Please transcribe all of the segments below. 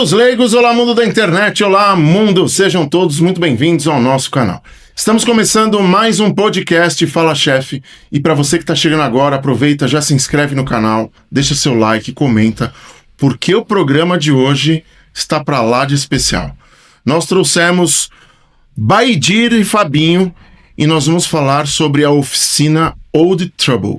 dos leigos, olá mundo da internet, olá mundo, sejam todos muito bem-vindos ao nosso canal. Estamos começando mais um podcast Fala Chefe, e para você que está chegando agora, aproveita, já se inscreve no canal, deixa seu like, comenta, porque o programa de hoje está para lá de especial. Nós trouxemos Baidir e Fabinho e nós vamos falar sobre a oficina Old Trouble.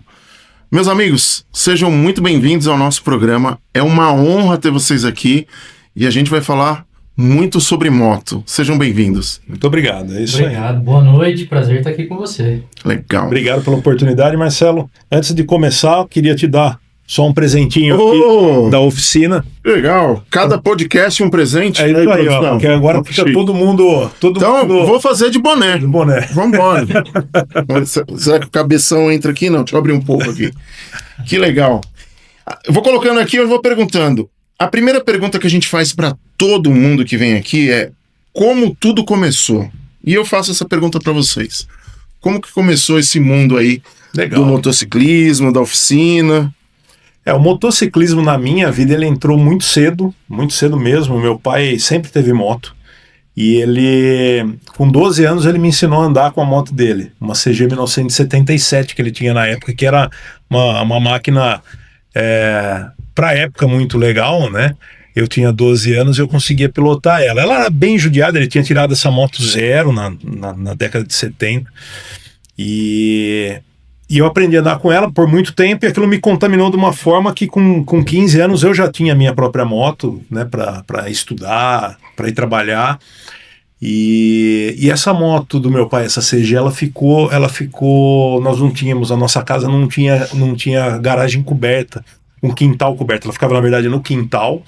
Meus amigos, sejam muito bem-vindos ao nosso programa. É uma honra ter vocês aqui e a gente vai falar muito sobre moto. Sejam bem-vindos. Muito obrigado, é isso aí. Obrigado, boa noite, prazer estar aqui com você. Legal. Obrigado pela oportunidade, Marcelo. Antes de começar, eu queria te dar só um presentinho aqui da oficina. Legal. Cada podcast um presente. É isso aí, ó, porque agora fica todo mundo... Então, vou fazer de boné. De boné. Vambora. Será que o cabeção entra aqui? Não, deixa eu abrir um pouco aqui. Que legal. Eu vou colocando aqui, eu vou perguntando. A primeira pergunta que a gente faz para todo mundo que vem aqui é como tudo começou? E eu faço essa pergunta para vocês. Como que começou esse mundo aí do motociclismo, da oficina? O motociclismo na minha vida, ele entrou muito cedo mesmo. Meu pai sempre teve moto e ele, com 12 anos, ele me ensinou a andar com a moto dele, uma CG 1977 que ele tinha na época, que era uma máquina, para a época, muito legal, né? Eu tinha 12 anos e eu conseguia pilotar ela. Ela era bem judiada, ele tinha tirado essa moto zero na década de 70 E eu aprendi a andar com ela por muito tempo e aquilo me contaminou de uma forma que com 15 anos eu já tinha a minha própria moto, né, para estudar, para ir trabalhar. E essa moto do meu pai, essa CG, ela ficou, nós não tínhamos, a nossa casa não tinha garagem coberta, um quintal coberto, ela ficava na verdade no quintal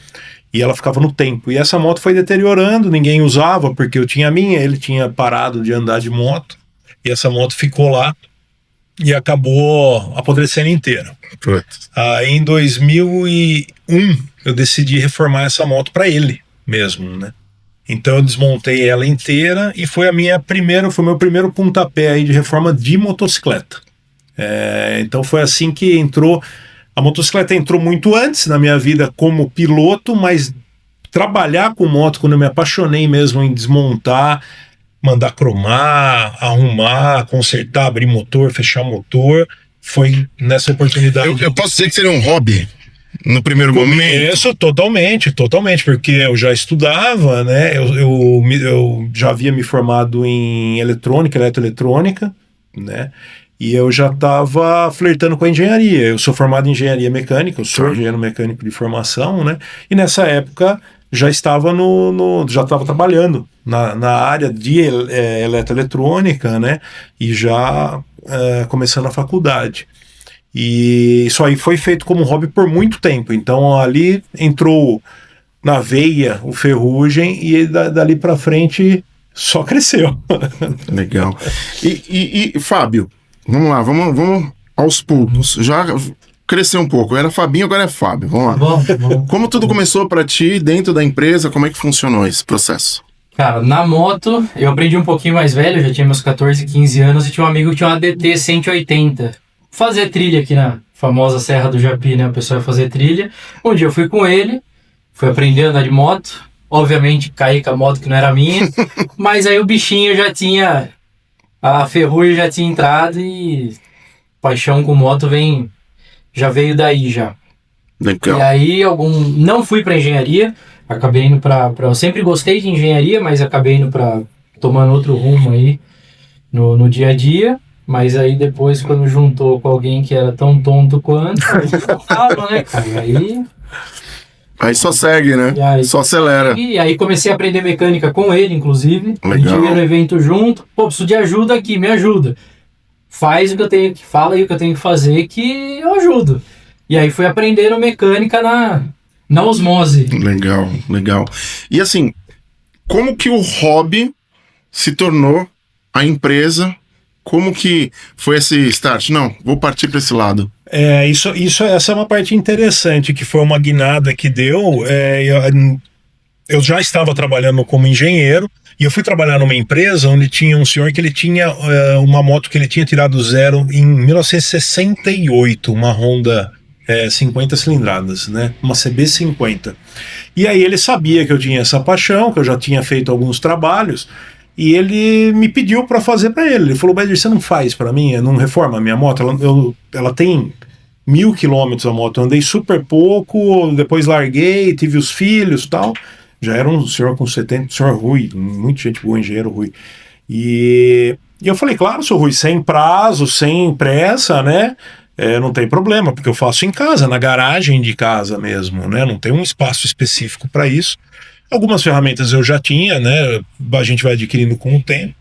e ela ficava no tempo. E essa moto foi deteriorando, ninguém usava porque eu tinha a minha, ele tinha parado de andar de moto e essa moto ficou lá. E acabou apodrecendo inteira. Aí em 2001 eu decidi reformar essa moto para ele mesmo, né? Então eu desmontei ela inteira e foi meu primeiro pontapé aí de reforma de motocicleta. Então foi assim que entrou. A motocicleta entrou muito antes na minha vida como piloto, mas trabalhar com moto, quando eu me apaixonei mesmo em desmontar, mandar cromar, arrumar, consertar, abrir motor, fechar motor, foi nessa oportunidade. Eu posso dizer que seria um hobby no primeiro momento? Isso, totalmente, porque eu já estudava, né? Eu já havia me formado em eletroeletrônica, né? E eu já estava flertando com a engenharia. Eu sou formado em engenharia mecânica, eu sou engenheiro mecânico de formação, né? E nessa época já estava trabalhando na área de eletroeletrônica, né? E já começando a faculdade. E isso aí foi feito como hobby por muito tempo. Então ali entrou na veia o ferrugem e dali para frente só cresceu. Legal. E Fábio, vamos lá, vamos aos poucos. Já cresceu um pouco. Era Fabinho, agora é Fábio. Vamos lá. Bom. Como tudo começou pra ti dentro da empresa? Como é que funcionou esse processo? Cara, na moto, eu aprendi um pouquinho mais velho, já tinha meus 14, 15 anos, e tinha um amigo que tinha uma DT 180. Fazer trilha aqui na famosa Serra do Japi, né? O pessoal ia fazer trilha. Um dia eu fui com ele, fui aprender a andar de moto. Obviamente, caí com a moto que não era minha. Mas aí o bichinho já tinha... A ferrugem já tinha entrado e... Paixão com moto já veio daí já. Legal. E aí não fui para engenharia, acabei indo eu sempre gostei de engenharia, mas acabei indo tomando outro rumo aí no dia a dia. Mas aí depois, quando juntou com alguém que era tão tonto quanto, aí faltava, né, cara? Aí só segue, né? Só acelera. E aí comecei a aprender mecânica com ele, inclusive. Legal. A gente ia no evento junto. Pô, preciso de ajuda aqui, me ajuda. Faz o que eu tenho que... Fala aí o que eu tenho que fazer que eu ajudo. E aí fui aprendendo mecânica na osmose. Legal. E assim, como que o hobby se tornou a empresa? Como que foi esse start? Não, vou partir para esse lado. Essa é uma parte interessante, que foi uma guinada que deu. Eu já estava trabalhando como engenheiro e eu fui trabalhar numa empresa onde tinha um senhor que ele tinha uma moto que ele tinha tirado zero em 1968, uma Honda 50 cilindradas, né? Uma CB50. E aí ele sabia que eu tinha essa paixão, que eu já tinha feito alguns trabalhos, e ele me pediu para fazer para ele. Ele falou: Badir, você não faz para mim? Não reforma a minha moto? Ela tem 1.000 quilômetros a moto. Eu andei super pouco, depois larguei, tive os filhos e tal. Já era um senhor com 70, senhor Rui, muita gente boa, engenheiro Rui. E eu falei: claro, senhor Rui, sem prazo, sem pressa, né? Não tem problema, porque eu faço em casa, na garagem de casa mesmo, né? Não tem um espaço específico para isso. Algumas ferramentas eu já tinha, né? A gente vai adquirindo com o tempo.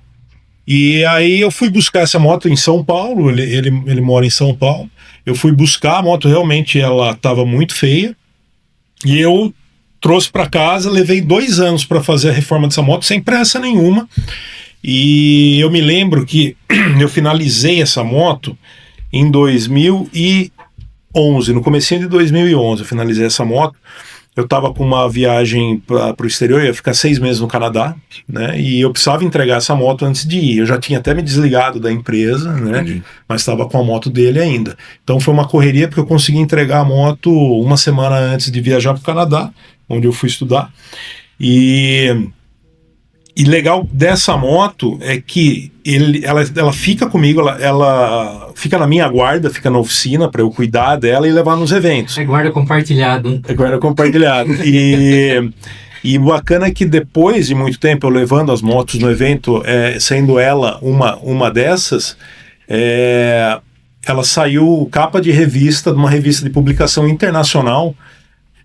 E aí eu fui buscar essa moto em São Paulo, ele mora em São Paulo. Eu fui buscar a moto, realmente ela estava muito feia. E eu trouxe para casa, levei 2 anos para fazer a reforma dessa moto, sem pressa nenhuma. E eu me lembro que eu finalizei essa moto em 2011, no comecinho de 2011 eu finalizei essa moto. Eu estava com uma viagem para o exterior, eu ia ficar 6 meses no Canadá, né? E eu precisava entregar essa moto antes de ir. Eu já tinha até me desligado da empresa, né? Entendi. Mas estava com a moto dele ainda. Então foi uma correria, porque eu consegui entregar a moto 1 semana antes de viajar para o Canadá, onde eu fui estudar. E legal dessa moto é que ela fica comigo, ela fica na minha guarda, fica na oficina para eu cuidar dela e levar nos eventos. É guarda compartilhado. É guarda compartilhado. E bacana é que depois de muito tempo eu levando as motos no evento, sendo ela uma dessas, ela saiu capa de revista, de uma revista de publicação internacional,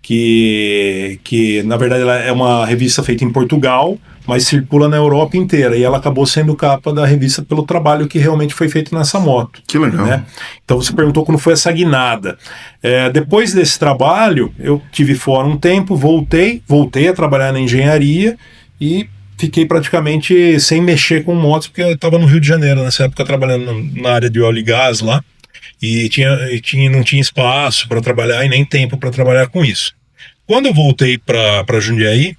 que na verdade ela é uma revista feita em Portugal, mas circula na Europa inteira, e ela acabou sendo capa da revista pelo trabalho que realmente foi feito nessa moto. Que legal. Né? Então você perguntou como foi essa guinada. Depois desse trabalho, eu tive fora um tempo, voltei a trabalhar na engenharia e fiquei praticamente sem mexer com motos, porque eu estava no Rio de Janeiro, nessa época trabalhando na área de óleo e gás lá, e não tinha espaço para trabalhar e nem tempo para trabalhar com isso. Quando eu voltei para Jundiaí,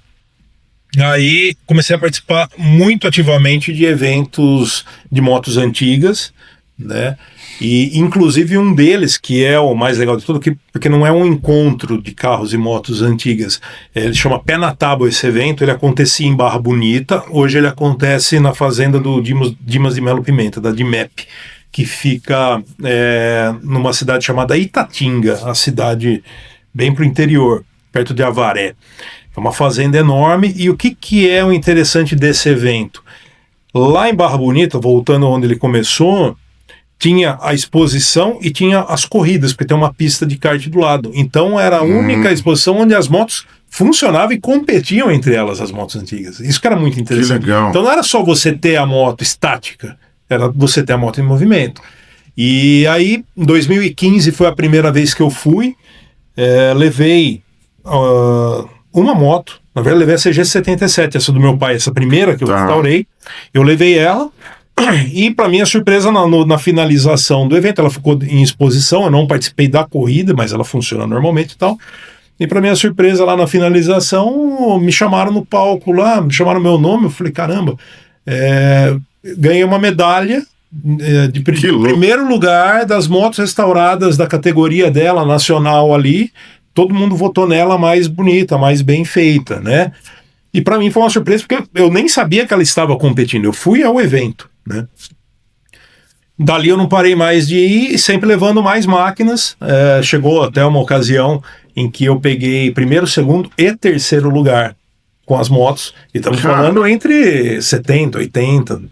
aí comecei a participar muito ativamente de eventos de motos antigas, né? E inclusive um deles, que é o mais legal de tudo, porque não é um encontro de carros e motos antigas, ele chama Pé na Tábua esse evento, ele acontecia em Barra Bonita, hoje ele acontece na fazenda do Dimas de Melo Pimenta, da DIMEP, que fica numa cidade chamada Itatinga, a cidade bem pro interior, perto de Avaré. É uma fazenda enorme. E o que é o interessante desse evento? Lá em Barra Bonita, voltando onde ele começou, tinha a exposição e tinha as corridas, porque tem uma pista de kart do lado. Então era a única exposição onde as motos funcionavam e competiam entre elas, as motos antigas. Isso que era muito interessante. Que legal. Então não era só você ter a moto estática, era você ter a moto em movimento. E aí, em 2015 foi a primeira vez que eu fui, levei uma moto, na verdade levei a CG77, essa do meu pai, essa primeira que eu restaurei, eu levei ela, e para minha surpresa na finalização do evento, ela ficou em exposição, eu não participei da corrida, mas ela funciona normalmente e tal, e para minha surpresa lá na finalização, me chamaram no palco lá, me chamaram meu nome, eu falei, caramba, ganhei uma medalha de primeiro lugar das motos restauradas da categoria dela, nacional ali. Todo mundo votou nela mais bonita, mais bem feita, né? E para mim foi uma surpresa, porque eu nem sabia que ela estava competindo. Eu fui ao evento, né? Dali eu não parei mais de ir, sempre levando mais máquinas. Chegou até uma ocasião em que eu peguei primeiro, segundo e terceiro lugar com as motos, e estamos falando entre 70, 80,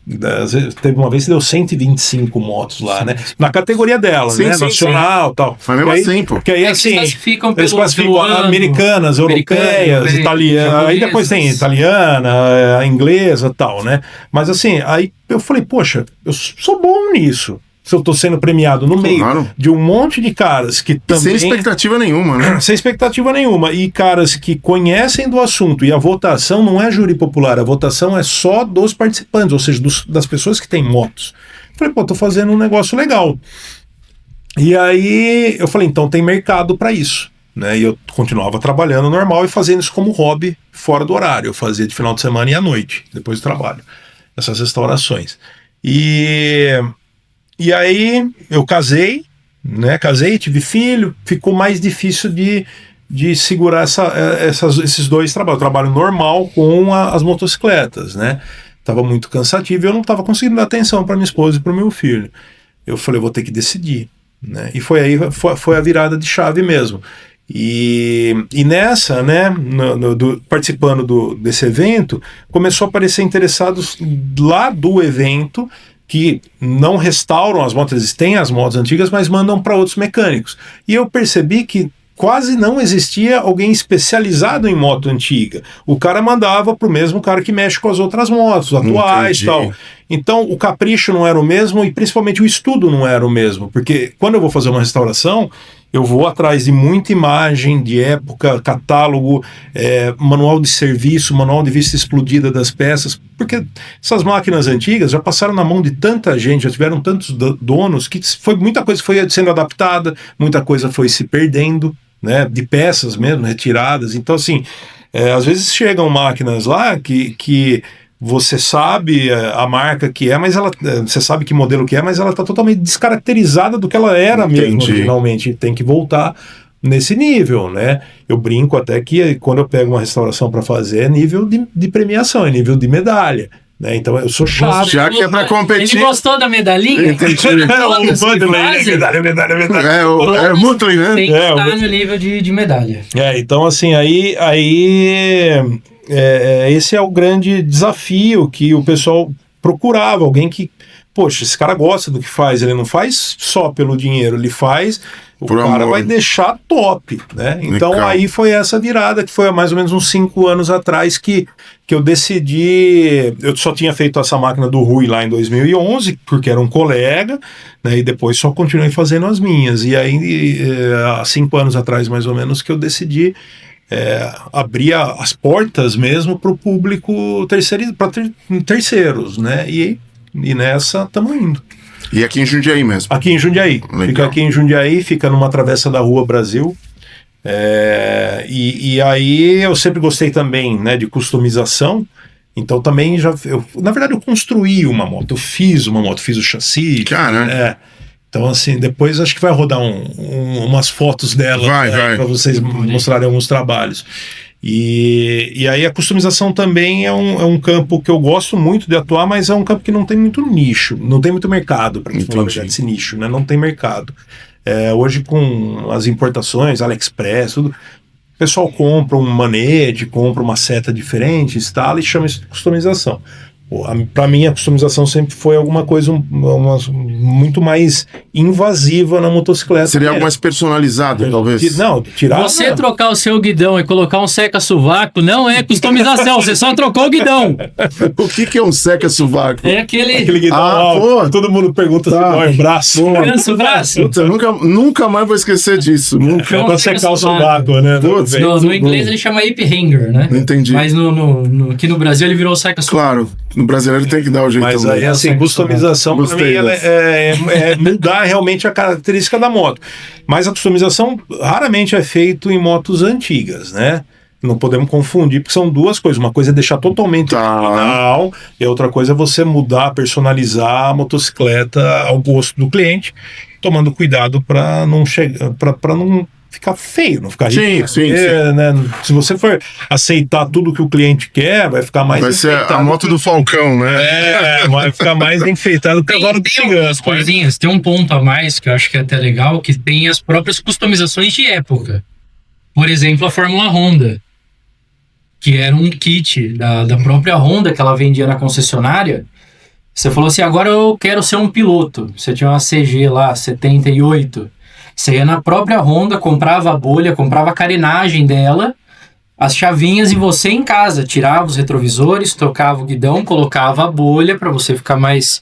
às vezes, teve uma vez que deu 125 motos lá, né? Na categoria dela, né? Nacional e tal. Mas mesmo assim, pô. Que aí, assim, eles classificam americanas, europeias, italianas, aí depois tem italiana, inglesa e tal, né? Mas assim, aí eu falei, poxa, eu sou bom nisso. Se eu tô sendo premiado no meio de um monte de caras que também... Sem expectativa nenhuma, né? Sem expectativa nenhuma. E caras que conhecem do assunto. E a votação não é júri popular, a votação é só dos participantes, ou seja, das pessoas que têm motos. Falei, pô, tô fazendo um negócio legal. E aí eu falei, então tem mercado para isso, né? E eu continuava trabalhando normal e fazendo isso como hobby fora do horário. Eu fazia de final de semana e à noite, depois do trabalho, essas restaurações. E aí eu casei, né? Casei, tive filho, ficou mais difícil de segurar esses dois trabalhos. O trabalho normal com as motocicletas, né? Estava muito cansativo e eu não estava conseguindo dar atenção para minha esposa e para o meu filho. Eu falei, vou ter que decidir, né? E foi a virada de chave mesmo. E nessa, né, participando desse evento, começou a aparecer interessados lá do evento que não restauram as motos, eles têm as motos antigas, mas mandam para outros mecânicos. E eu percebi que quase não existia alguém especializado em moto antiga. O cara mandava para o mesmo cara que mexe com as outras motos atuais e tal. Então o capricho não era o mesmo e principalmente o estudo não era o mesmo, porque quando eu vou fazer uma restauração, eu vou atrás de muita imagem de época, catálogo, manual de serviço, manual de vista explodida das peças, porque essas máquinas antigas já passaram na mão de tanta gente, já tiveram tantos donos, que muita coisa foi sendo adaptada, muita coisa foi se perdendo, né, de peças mesmo, retiradas. Então, assim, às vezes chegam máquinas lá que você sabe a marca que é, mas você sabe que modelo que é, mas ela está totalmente descaracterizada do que ela era mesmo originalmente. Tem que voltar nesse nível, né? Eu brinco até que quando eu pego uma restauração para fazer é nível de premiação, é nível de medalha, né? Então eu sou chato. Já que é para competir. Ele gostou da medalhinha? Entendi. Medalha. É muito, né? Tem que estar no nível de medalha. Então assim, aí esse é o grande desafio que o pessoal procurava, alguém que, poxa, esse cara gosta do que faz, ele não faz só pelo dinheiro, ele faz, cara amor. Vai deixar top, né? Então aí foi essa virada, que foi há mais ou menos uns 5 anos atrás que eu decidi, eu só tinha feito essa máquina do Rui lá em 2011, porque era um colega, né, e depois só continuei fazendo as minhas, e aí há 5 anos atrás mais ou menos que eu decidi abrir as portas mesmo para o público para terceiros, né? E nessa estamos indo. E aqui em Jundiaí mesmo? Aqui em Jundiaí. Fica aqui em Jundiaí, fica numa travessa da Rua Brasil. E aí eu sempre gostei também, né, de customização. Então também na verdade eu construí uma moto, eu fiz uma moto, fiz o chassi. Cara, então, assim, depois acho que vai rodar umas fotos dela para vocês mostrarem alguns trabalhos. E aí a customização também é um campo que eu gosto muito de atuar, mas é um campo que não tem muito nicho, não tem muito mercado para falar a verdade, esse nicho, né? Não tem mercado. Hoje com as importações, AliExpress, tudo, o pessoal compra um manete, compra uma seta diferente, instala e chama isso de customização. Para mim a customização sempre foi alguma coisa muito mais invasiva na motocicleta. Seria algo mais personalizado, talvez? Tirar. Você trocar o seu guidão e colocar um seca-sovaco não é customização, você só trocou o guidão. O que é um seca-sovaco? É aquele guidão. Todo mundo pergunta se dói o braço. Cansa o braço. Puta, nunca mais vou esquecer disso. Nunca. É pra secar o sovaco, né? No inglês ele chama hip hanger, né? Entendi. Mas aqui no Brasil ele virou seca-sovaco. Claro. No brasileiro tem que dar o jeito. Mas aí, assim, customização para mim é mudar realmente a característica da moto. Mas a customização raramente é feito em motos antigas, né? Não podemos confundir, porque são duas coisas. Uma coisa é deixar totalmente original, e a outra coisa é você mudar, personalizar a motocicleta ao gosto do cliente, tomando cuidado para não ficar feio, não ficar rico. Sim. Né, se você for aceitar tudo que o cliente quer, vai ficar mais enfeitado. Vai ser a moto do Falcão, né? Vai ficar mais enfeitado que agora do cigano. Tem coisinhas, tem um ponto a mais que eu acho que é até legal, que tem as próprias customizações de época. Por exemplo, a Fórmula Honda, que era um kit da própria Honda que ela vendia na concessionária. Você falou assim, agora eu quero ser um piloto. Você tinha uma CG lá, 78. Você ia na própria Honda, comprava a bolha, comprava a carenagem dela, as chavinhas, e você em casa tirava os retrovisores, trocava o guidão, colocava a bolha para você ficar mais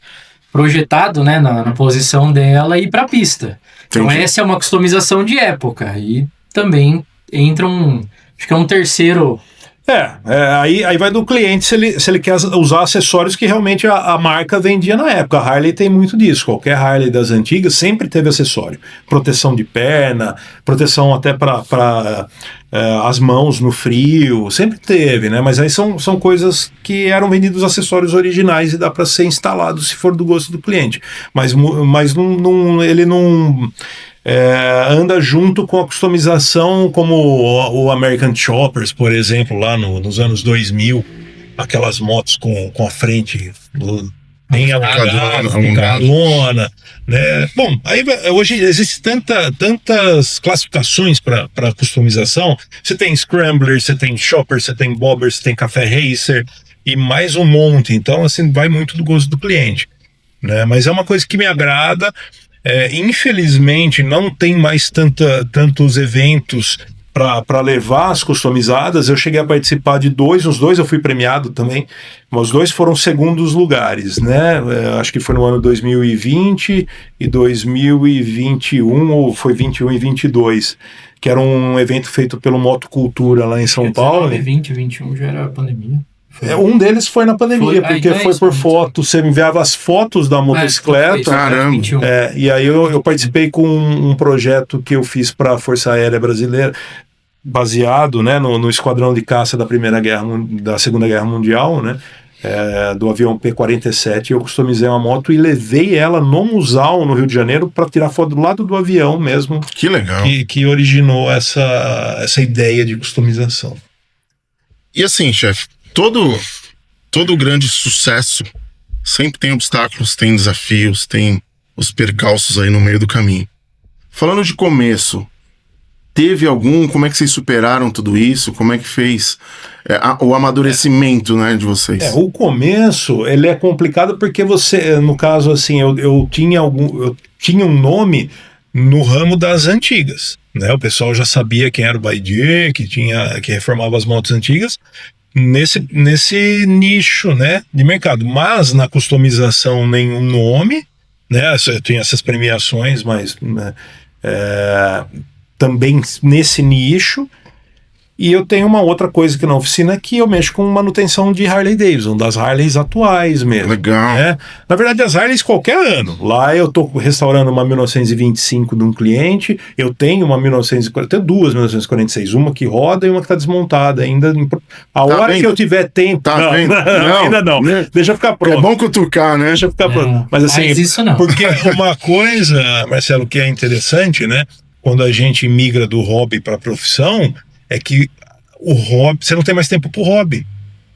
projetado, né, na posição dela e ir para a pista. Entendi. Então essa é uma customização de época. E também entra acho que é um terceiro... Aí vai do cliente se ele quer usar acessórios que realmente a marca vendia na época. A Harley tem muito disso. Qualquer Harley das antigas sempre teve acessório. Proteção de perna, proteção até para as mãos no frio, sempre teve, né? Mas aí são coisas que eram vendidos acessórios originais e dá para ser instalado se for do gosto do cliente. Mas ele não... anda junto com a customização, como o American Choppers, por exemplo, lá nos anos 2000, aquelas motos com a frente bem alongada, né? Bom, aí hoje existem tantas classificações para customização. Você tem Scrambler, você tem Chopper, você tem Bobber, você tem Café Racer e mais um monte. Então, assim, vai muito do gosto do cliente, né? Mas é uma coisa que me agrada. Infelizmente não tem mais tantos eventos para levar as customizadas. Eu cheguei a participar de os dois eu fui premiado também, mas os dois foram segundos lugares, né? Acho que foi no ano 2020 e 2021, ou foi 21 e 22, que era um evento feito pelo Motocultura lá em São Paulo. 20 e 21 já era a pandemia. Um deles foi na pandemia, porque então foi por foto, você me enviava as fotos da motocicleta. Caramba! E aí eu participei com um projeto que eu fiz para a Força Aérea Brasileira, baseado, né, no esquadrão de caça da Segunda Guerra Mundial, né, do avião P-47. Eu customizei uma moto e levei ela no Musal, no Rio de Janeiro, para tirar foto do lado do avião mesmo. Que legal! Que originou essa ideia de customização. E assim, chefe, todo grande sucesso sempre tem obstáculos, tem desafios, tem os percalços aí no meio do caminho. Falando de começo, teve algum? Como é que vocês superaram tudo isso? Como é que fez o amadurecimento, né, de vocês? O começo, ele é complicado porque você, no caso assim, eu tinha um nome no ramo das antigas, né? O pessoal já sabia quem era o Baidir, que reformava as motos antigas, nesse nicho, né, de mercado. Mas na customização nenhum nome, né? Eu tenho essas premiações, mas também nesse nicho. E eu tenho uma outra coisa que na oficina, que eu mexo com manutenção de Harley Davidson, das Harleys atuais mesmo. Legal. Né? Na verdade, as Harleys qualquer ano. Lá eu tô restaurando uma 1925 de um cliente, eu tenho duas 1946, uma que roda e uma que tá desmontada ainda. A hora que eu tiver tempo... Não, ainda não. Deixa ficar pronto. É bom cutucar, né? Deixa ficar pronto. Mas assim, isso não. Porque uma coisa, Marcelo, que é interessante, né? Quando a gente migra do hobby para a profissão, é que o hobby, você não tem mais tempo pro hobby.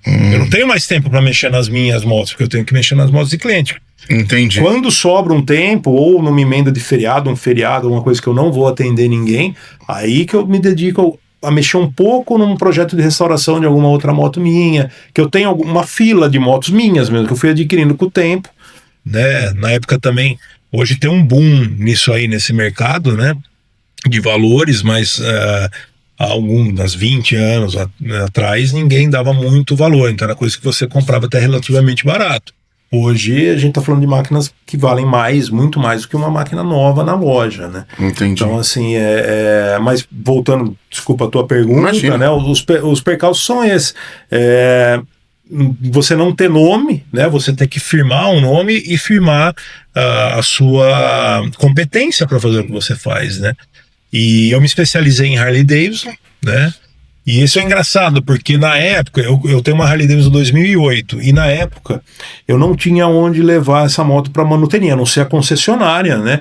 Eu não tenho mais tempo para mexer nas minhas motos, porque eu tenho que mexer nas motos de cliente. Entendi. Quando sobra um tempo, ou numa emenda de feriado, alguma coisa que eu não vou atender ninguém, aí que eu me dedico a mexer um pouco num projeto de restauração de alguma outra moto minha, que eu tenho uma fila de motos minhas mesmo, que eu fui adquirindo com o tempo, né? Na época também, hoje tem um boom nisso aí, nesse mercado, né, de valores, mas há alguns 20 anos atrás ninguém dava muito valor, então era coisa que você comprava até relativamente barato. Hoje a gente está falando de máquinas que valem muito mais do que uma máquina nova na loja, né? Entendi. Então assim, mas voltando, desculpa a tua pergunta, imagina, né? Os percalços são esses. Você não ter nome, né? Você tem que firmar um nome e firmar a sua competência para fazer o que você faz, né? E eu me especializei em Harley Davidson, né? E isso é engraçado, porque na época, eu tenho uma Harley Davidson 2008, e na época eu não tinha onde levar essa moto para manutenir, a não ser a concessionária, né?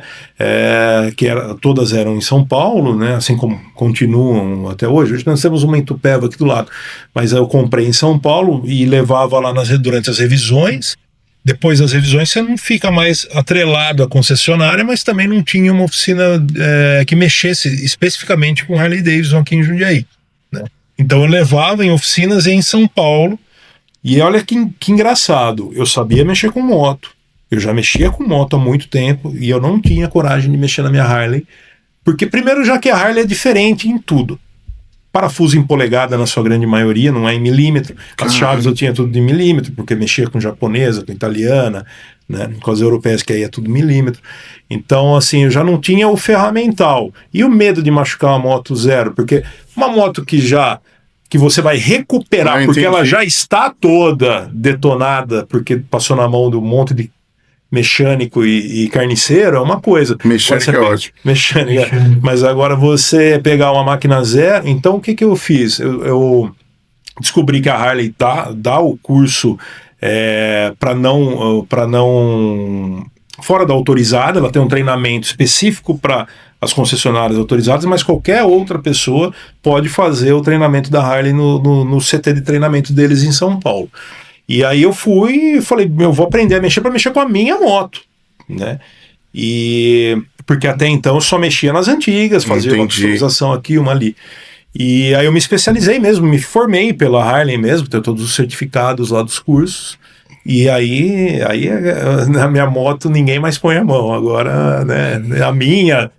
Todas eram em São Paulo, né? Assim como continuam até hoje. Hoje nós temos uma em Itupeva aqui do lado, mas eu comprei em São Paulo e levava lá durante as revisões. Depois das revisões você não fica mais atrelado à concessionária, mas também não tinha uma oficina que mexesse especificamente com Harley Davidson aqui em Jundiaí, né? Então eu levava em oficinas em São Paulo, e olha que engraçado, eu sabia mexer com moto, eu já mexia com moto há muito tempo, e eu não tinha coragem de mexer na minha Harley, porque primeiro já que a Harley é diferente em tudo. Parafuso em polegada na sua grande maioria, não é em milímetro. As chaves eu tinha tudo de milímetro, porque mexia com japonesa, com italiana, né? Com as europeias, que aí é tudo milímetro. Então, assim, eu já não tinha o ferramental. E o medo de machucar uma moto zero, porque uma moto que você vai recuperar, porque ela já está toda detonada, porque passou na mão de um monte de mecânico e carniceiro, é uma coisa. Mecânico é ótimo. Mecânico. Mas agora você pegar uma máquina zero, então o que eu fiz? Eu descobri que a Harley dá o curso para não fora da autorizada, ela tem um treinamento específico para as concessionárias autorizadas, mas qualquer outra pessoa pode fazer o treinamento da Harley no CT de treinamento deles em São Paulo. E aí eu fui e falei, eu vou aprender a mexer para mexer com a minha moto, né? Porque até então eu só mexia nas antigas, fazia uma customização aqui, uma ali. E aí eu me especializei mesmo, me formei pela Harley mesmo, tenho todos os certificados lá dos cursos. E aí na minha moto ninguém mais põe a mão. Agora, né, a minha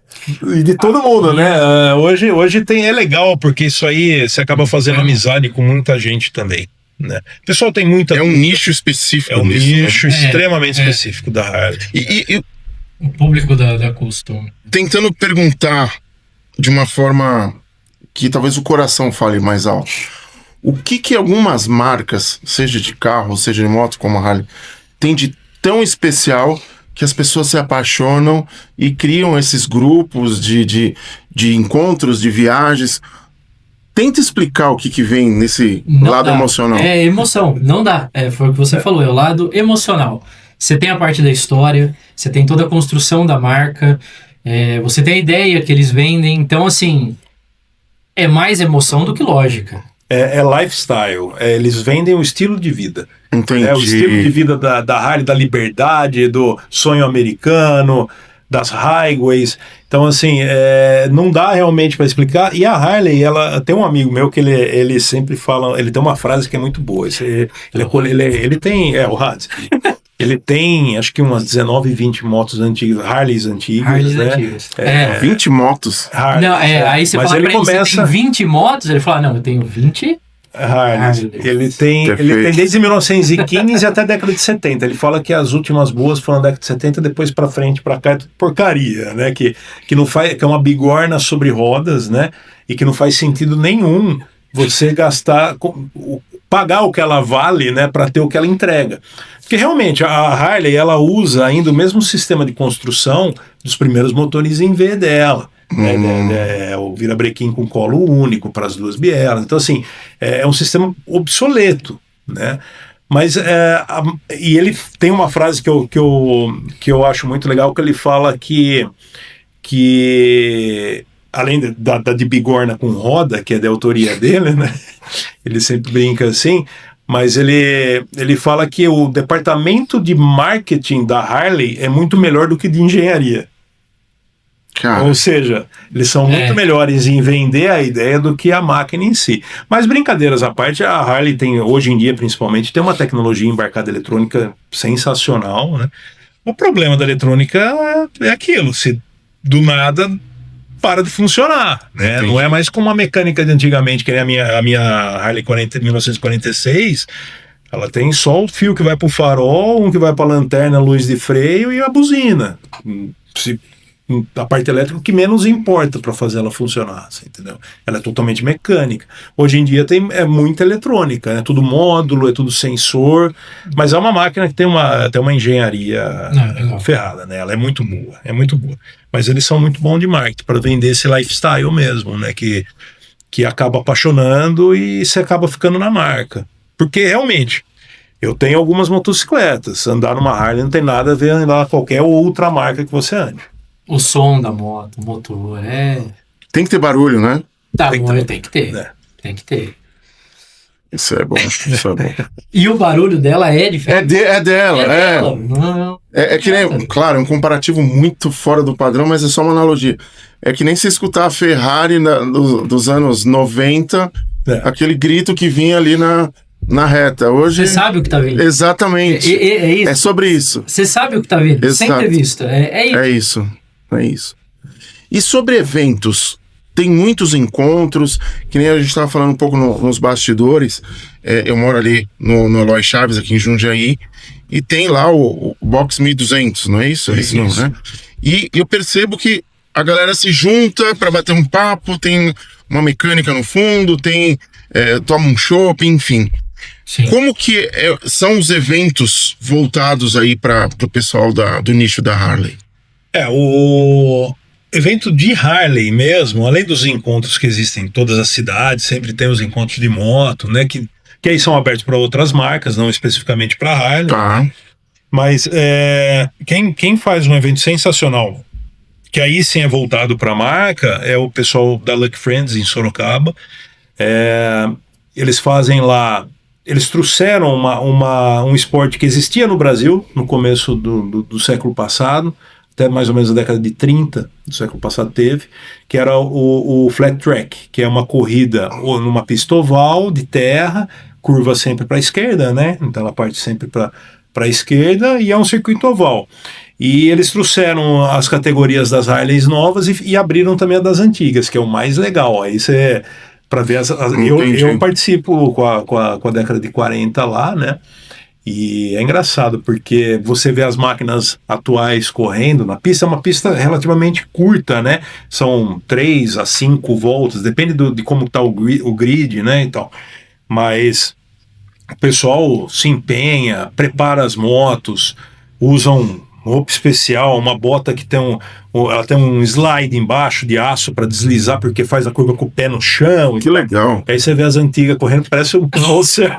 e de todo mundo, né? Hoje é legal, porque isso aí você acaba fazendo amizade com muita gente também, né? O pessoal tem muita... É um nicho específico. É um nicho extremamente específico da Harley. E o público da Custom. Tentando perguntar de uma forma que talvez o coração fale mais alto. O que algumas marcas, seja de carro, seja de moto, como a Harley, tem de tão especial que as pessoas se apaixonam e criam esses grupos de encontros, de viagens? Tenta explicar o que vem nesse lado emocional. É emoção, não dá. Foi o que você falou, é o lado emocional. Você tem a parte da história, você tem toda a construção da marca, você tem a ideia que eles vendem. Então, assim, é mais emoção do que lógica. É lifestyle, eles vendem o estilo de vida. Entendi. É o estilo de vida da Harley, da liberdade, do sonho americano, das highways. Então, assim, não dá realmente para explicar. E a Harley, ela tem um amigo meu que ele sempre fala, ele tem uma frase que é muito boa. Ele tem, o Hades. Ele tem, acho que umas 19, 20 motos antigas, Harleys antigas, né? Antigas. 20 motos. Harley, não, aí você fala pra ele, você tem 20 motos? Ele fala, não, eu tenho 20 Harley. Ele tem desde 1915 até a década de 70. Ele fala que as últimas boas foram na década de 70, depois pra frente, pra cá, é tudo porcaria, né? Que não faz, que é uma bigorna sobre rodas, né? E que não faz sentido nenhum você pagar o que ela vale, né, para ter o que ela entrega. Porque realmente a Harley, ela usa ainda o mesmo sistema de construção dos primeiros motores em V dela. O virabrequim com colo único para as duas bielas. Então, assim, é um sistema obsoleto, né? Mas e ele tem uma frase que eu acho muito legal, que ele fala que além da de bigorna com roda, que é da autoria dele, né? Ele sempre brinca assim, mas ele fala que o departamento de marketing da Harley é muito melhor do que de engenharia. Cara. Ou seja, eles são muito melhores em vender a ideia do que a máquina em si. Mas brincadeiras à parte, a Harley tem, hoje em dia principalmente, tem uma tecnologia embarcada eletrônica sensacional, né? O problema da eletrônica é aquilo, se do nada para de funcionar, né? Entendi. Não é mais como a mecânica de antigamente, que é a minha Harley 1946, ela tem só o fio que vai para o farol, um que vai para a lanterna, luz de freio e a buzina. A parte elétrica que menos importa para fazer ela funcionar, assim, entendeu? Ela é totalmente mecânica. Hoje em dia é muita eletrônica, é tudo módulo, é tudo sensor, mas é uma máquina que tem uma engenharia ferrada, né? Ela é muito boa. Mas eles são muito bons de marketing para vender esse lifestyle mesmo, né? Que acaba apaixonando e você acaba ficando na marca. Porque realmente, eu tenho algumas motocicletas, andar numa Harley não tem nada a ver com andar qualquer outra marca que você ande. O som da moto, o motor, Tem que ter barulho, né? Tem que ter. Tem que ter. Isso é bom. E o barulho dela é diferente. É dela. Não. É que nem, claro, é um comparativo muito fora do padrão, mas é só uma analogia. É que nem se escutar a Ferrari dos anos 90, aquele grito que vinha ali na reta. Hoje, você sabe o que tá vindo. Exatamente. É isso. É sobre isso. Você sabe o que tá vindo. Exato. Sem ter visto. É isso. É isso. E sobre eventos? Tem muitos encontros, que nem a gente estava falando um pouco nos bastidores. Eu moro ali no Eloy Chaves, aqui em Jundiaí, e tem lá o Box 1200, não é isso? É isso, não, né? E eu percebo que a galera se junta para bater um papo, tem uma mecânica no fundo, toma um chopp, enfim. Sim. Como que são os eventos voltados aí para o pessoal do nicho da Harley? O evento de Harley mesmo, além dos encontros que existem em todas as cidades, sempre tem os encontros de moto, né? Que aí são abertos para outras marcas, não especificamente para Harley. Tá. Mas quem faz um evento sensacional que aí sim é voltado para a marca, é o pessoal da Lucky Friends em Sorocaba. Eles fazem lá, eles trouxeram um esporte que existia no Brasil no começo do século passado, até mais ou menos a década de 30 do século passado teve, que era o flat track, que é uma corrida numa pista oval de terra, curva sempre para a esquerda, né? Então ela parte sempre para a esquerda e é um circuito oval. E eles trouxeram as categorias das Harleys novas e abriram também a das antigas, que é o mais legal. Aí você, para ver eu participo com a década de 40 lá, né? E é engraçado, porque você vê as máquinas atuais correndo na pista, é uma pista relativamente curta, né? São 3 a 5 voltas, depende de como está o grid, né? Então, mas o pessoal se empenha, prepara as motos, usam roupa especial, uma bota que ela tem um slide embaixo de aço para deslizar, porque faz a curva com o pé no chão. Que legal. Aí você vê as antigas correndo, parece um carrossel.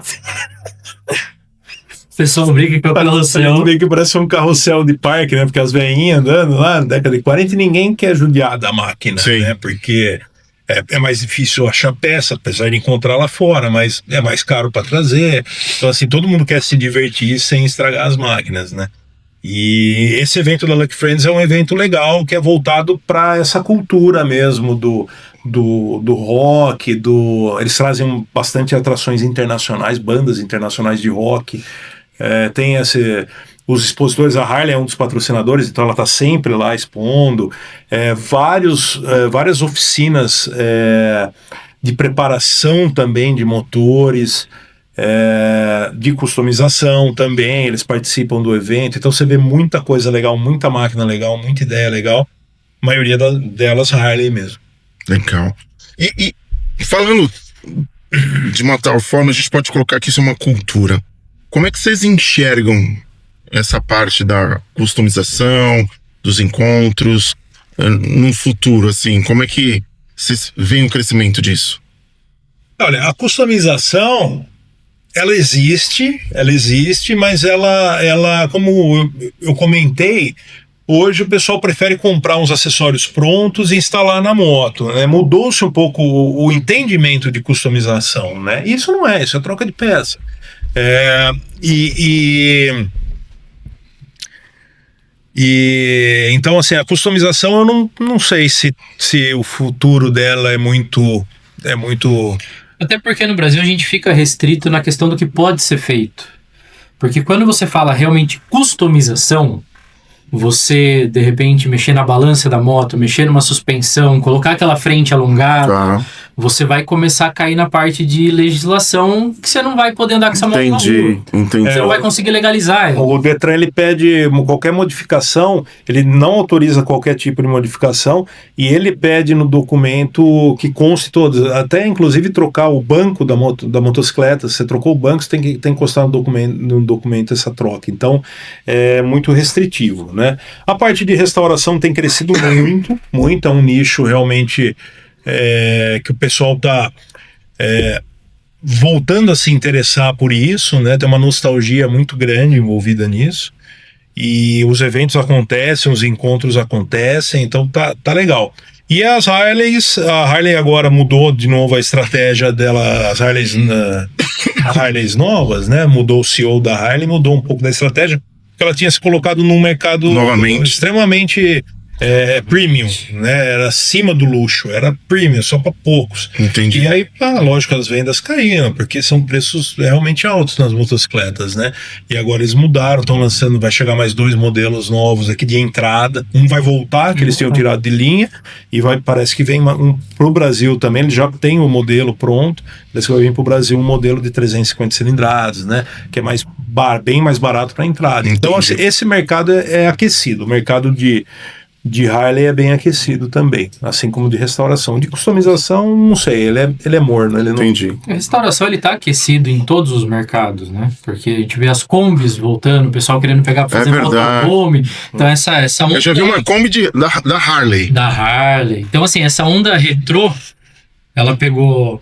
O pessoal brinca que é o carrossel. Que parece um carrossel de parque, né? Porque as velhinhas andando lá na década de 40 e ninguém quer judiar da máquina, né? Porque é mais difícil achar peça, apesar de encontrar lá fora, mas é mais caro para trazer. Então, assim, todo mundo quer se divertir sem estragar as máquinas, né? E esse evento da Lucky Friends é um evento legal, que é voltado para essa cultura mesmo do rock, eles trazem bastante atrações internacionais, bandas internacionais de rock. Tem os expositores, a Harley é um dos patrocinadores, então ela está sempre lá expondo. Várias oficinas de preparação também de motores, de customização também, eles participam do evento, então você vê muita coisa legal, muita máquina legal, muita ideia legal, a maioria delas Harley mesmo. Legal. E falando de uma tal forma, a gente pode colocar que isso é uma cultura. Como é que vocês enxergam essa parte da customização, dos encontros, no futuro, assim? Como é que vocês veem o crescimento disso? Olha, a customização, ela existe, mas ela como eu comentei, hoje o pessoal prefere comprar uns acessórios prontos e instalar na moto, né? Mudou-se um pouco o entendimento de customização, né? Isso é troca de peça. Então, assim, a customização eu não sei se o futuro dela é muito. Até porque no Brasil a gente fica restrito na questão do que pode ser feito. Porque quando você fala realmente customização, você, de repente, mexer na balança da moto, mexer numa suspensão, colocar aquela frente alongada, você vai começar a cair na parte de legislação que você não vai poder andar com essa moto na rua. Entendi. Você não vai conseguir legalizar. O Detran, ele pede qualquer modificação, ele não autoriza qualquer tipo de modificação e ele pede no documento que conste todos, até inclusive trocar o banco da motocicleta. Se você trocou o banco, você tem que encostar no documento essa troca. Então, é muito restritivo, né? A parte de restauração tem crescido muito, é um nicho realmente que o pessoal está voltando a se interessar por isso, né? Tem uma nostalgia muito grande envolvida nisso, e os eventos acontecem, os encontros acontecem, então tá legal. E as Harleys, a Harley agora mudou de novo a estratégia dela, as Harleys novas, né? Mudou o CEO da Harley, mudou um pouco da estratégia, porque ela tinha se colocado num mercado extremamente premium, né? Era acima do luxo, era premium, só para poucos. Entendi. E aí, lógico, as vendas caíram, porque são preços realmente altos nas motocicletas, né? E agora eles mudaram, estão lançando, vai chegar mais 2 modelos novos aqui de entrada. Um vai voltar, que eles tinham tirado de linha, e parece que vem um pro Brasil também, ele já tem o modelo pronto, parece que vai vir pro Brasil um modelo de 350 cilindradas, né? Que é bem mais barato para entrada. Então, assim, esse mercado é aquecido, o mercado de Harley é bem aquecido também, assim como de restauração. De customização, não sei, ele é morno. Entendi. A restauração, ele tá aquecido em todos os mercados, né? Porque a gente vê as Kombis voltando, o pessoal querendo pegar pra fazer motorhome. Então essa onda... Eu já vi uma Kombi da Harley. Da Harley. Então, assim, essa onda retrô, ela pegou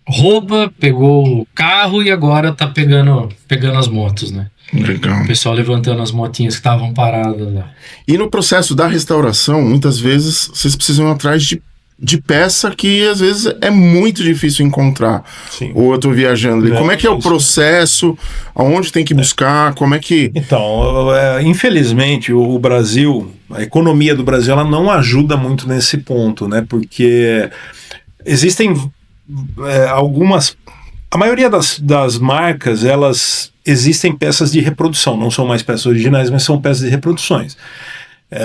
roupa, pegou o carro e agora tá pegando as motos, né? Legal. O pessoal levantando as motinhas que estavam paradas lá. E no processo da restauração, muitas vezes vocês precisam ir atrás de peça que às vezes é muito difícil encontrar. Sim. Ou eu tô viajando ali. Não, Como é que é o processo? Aonde tem que buscar? Como é que... Então, infelizmente, o Brasil, a economia do Brasil, ela não ajuda muito nesse ponto, né? Porque existem algumas... A maioria das marcas, elas existem peças de reprodução, não são mais peças originais, mas são peças de reproduções.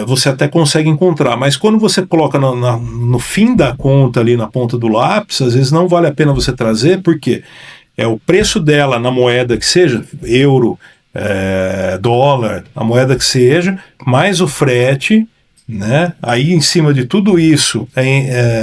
Você até consegue encontrar, mas quando você coloca no fim da conta, ali na ponta do lápis, às vezes não vale a pena você trazer, porque o preço dela na moeda que seja, euro, dólar, a moeda que seja, mais o frete, né? Aí em cima de tudo isso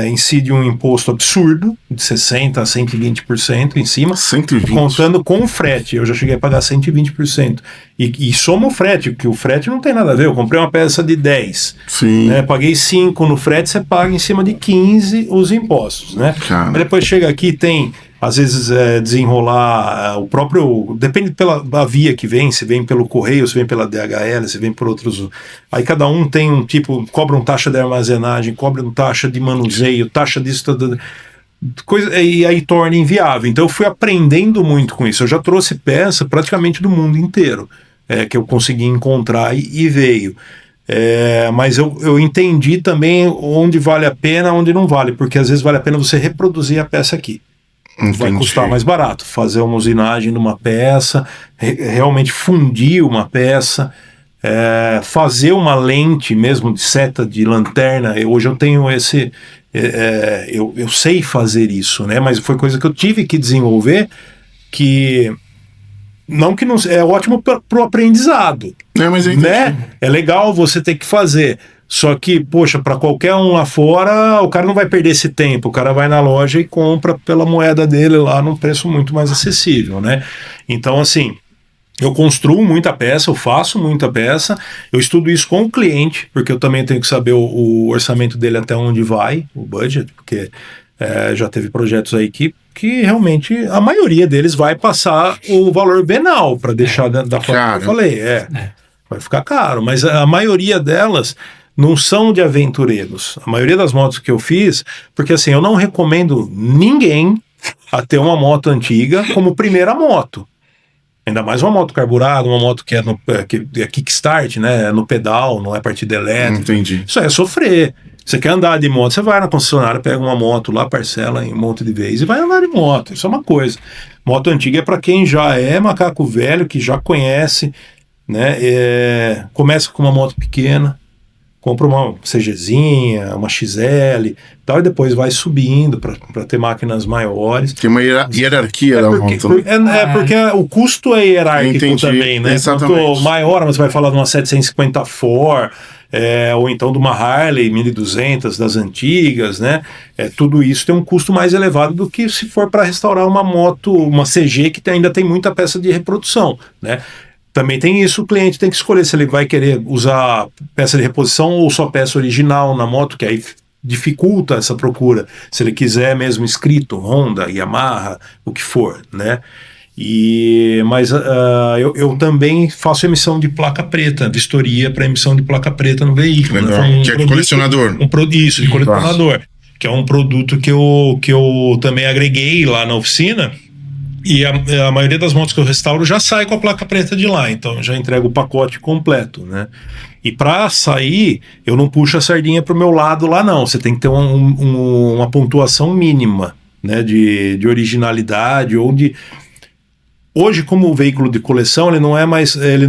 incide um imposto absurdo de 60% a 120% em cima, 120%. contando com o frete. Eu já cheguei a pagar 120%. E soma o frete, porque o frete não tem nada a ver. Eu comprei uma peça de 10, Sim. né? Paguei 5 no frete, você paga em cima de 15 os impostos, né? Cara. Mas depois chega aqui, tem às vezes desenrolar o próprio... Depende pela via que vem, se vem pelo correio, se vem pela DHL, se vem por outros... Aí cada um tem um tipo... Cobram taxa de armazenagem, cobram taxa de manuseio, taxa disso... Coisa, e aí torna inviável. Então eu fui aprendendo muito com isso. Eu já trouxe peça praticamente do mundo inteiro, que eu consegui encontrar e veio. Mas eu entendi também onde vale a pena, onde não vale, porque às vezes vale a pena você reproduzir a peça aqui. Entendi. Vai custar mais barato fazer uma usinagem numa peça, realmente fundir uma peça, fazer uma lente mesmo de seta de lanterna. Hoje eu tenho esse... eu sei fazer isso, né? Mas foi coisa que eu tive que desenvolver, que não é ótimo para o aprendizado, Mas eu né? É legal você ter que fazer. Só que, poxa, para qualquer um lá fora, o cara não vai perder esse tempo. O cara vai na loja e compra pela moeda dele lá num preço muito mais acessível, né? Então, assim, eu construo muita peça, eu faço muita peça, eu estudo isso com o cliente, porque eu também tenho que saber o orçamento dele até onde vai, o budget, porque já teve projetos aí que realmente a maioria deles vai passar o valor venal, para deixar da forma que eu falei. Vai ficar caro, mas a maioria delas não são de aventureiros. A maioria das motos que eu fiz, porque assim, eu não recomendo ninguém a ter uma moto antiga como primeira moto. Ainda mais uma moto carburada, uma moto que é kickstart, né? No pedal, não é partida elétrica. Entendi. Isso é sofrer. Você quer andar de moto, você vai na concessionária, pega uma moto lá, parcela em um monte de vezes e vai andar de moto. Isso é uma coisa. Moto antiga é para quem já é macaco velho, que já conhece, né? Começa com uma moto pequena, compra uma CGzinha, uma XL, tal, e depois vai subindo para ter máquinas maiores. Tem uma hierarquia da moto. Porque o custo é hierárquico. Entendi, também, né? Exatamente. Quanto maior, você vai falar de uma 750 4, ou então de uma Harley 1200 das antigas, né? Tudo isso tem um custo mais elevado do que se for para restaurar uma moto, uma CG que ainda tem muita peça de reprodução, né? Também tem isso, o cliente tem que escolher se ele vai querer usar peça de reposição ou só peça original na moto, que aí dificulta essa procura. Se ele quiser mesmo escrito, Honda, Yamaha, o que for, né? Mas eu também faço emissão de placa preta, vistoria para emissão de placa preta no veículo. Né? Que é de colecionador. Isso, de colecionador. Que é um produto que eu também agreguei lá na oficina. E a maioria das motos que eu restauro já sai com a placa preta de lá, então eu já entrego o pacote completo, né? E para sair, eu não puxo a sardinha pro meu lado lá não, você tem que ter uma pontuação mínima, né, de originalidade ou de... Hoje, como o veículo de coleção, ele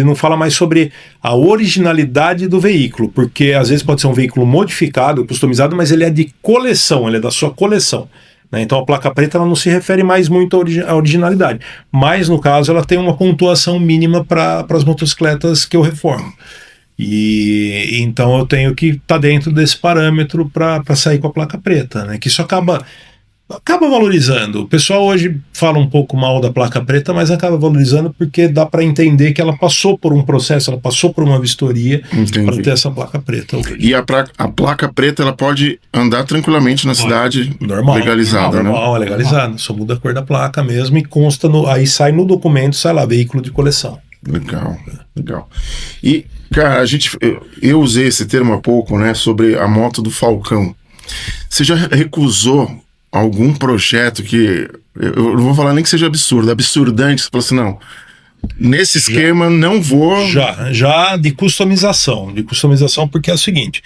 não fala mais sobre a originalidade do veículo, porque às vezes pode ser um veículo modificado, customizado, mas ele é de coleção, ele é da sua coleção. Então a placa preta ela não se refere mais muito à originalidade, mas no caso ela tem uma pontuação mínima para as motocicletas que eu reformo, e então eu tenho que estar dentro desse parâmetro para sair com a placa preta, né? Que isso acaba acaba valorizando. O pessoal hoje fala um pouco mal da placa preta, mas acaba valorizando porque dá para entender que ela passou por um processo, ela passou por uma vistoria para ter essa placa preta hoje. E a placa preta, ela pode andar tranquilamente na cidade, normal, legalizada, normal, né? É legalizado. Só muda a cor da placa mesmo e consta aí sai no documento, sai lá, veículo de coleção. Legal. E, cara, eu usei esse termo há pouco, né, sobre a moto do Falcão. Você já recusou algum projeto que, eu não vou falar nem que seja absurdante, você falou assim, não, nesse esquema não vou... Já de customização, porque é o seguinte,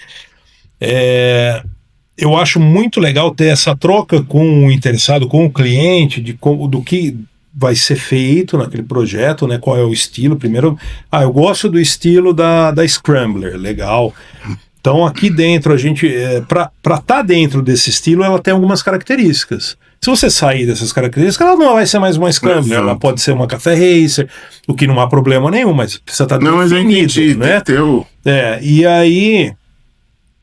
eu acho muito legal ter essa troca com o interessado, com o cliente, do que vai ser feito naquele projeto, né? Qual é o estilo? Primeiro, eu gosto do estilo da Scrambler, legal. Então aqui dentro a gente, para estar dentro desse estilo, ela tem algumas características. Se você sair dessas características, ela não vai ser mais uma Scrambler, ela pode ser uma Café Racer, o que não há problema nenhum, mas precisa estar definido, mas eu entendi, né? E aí...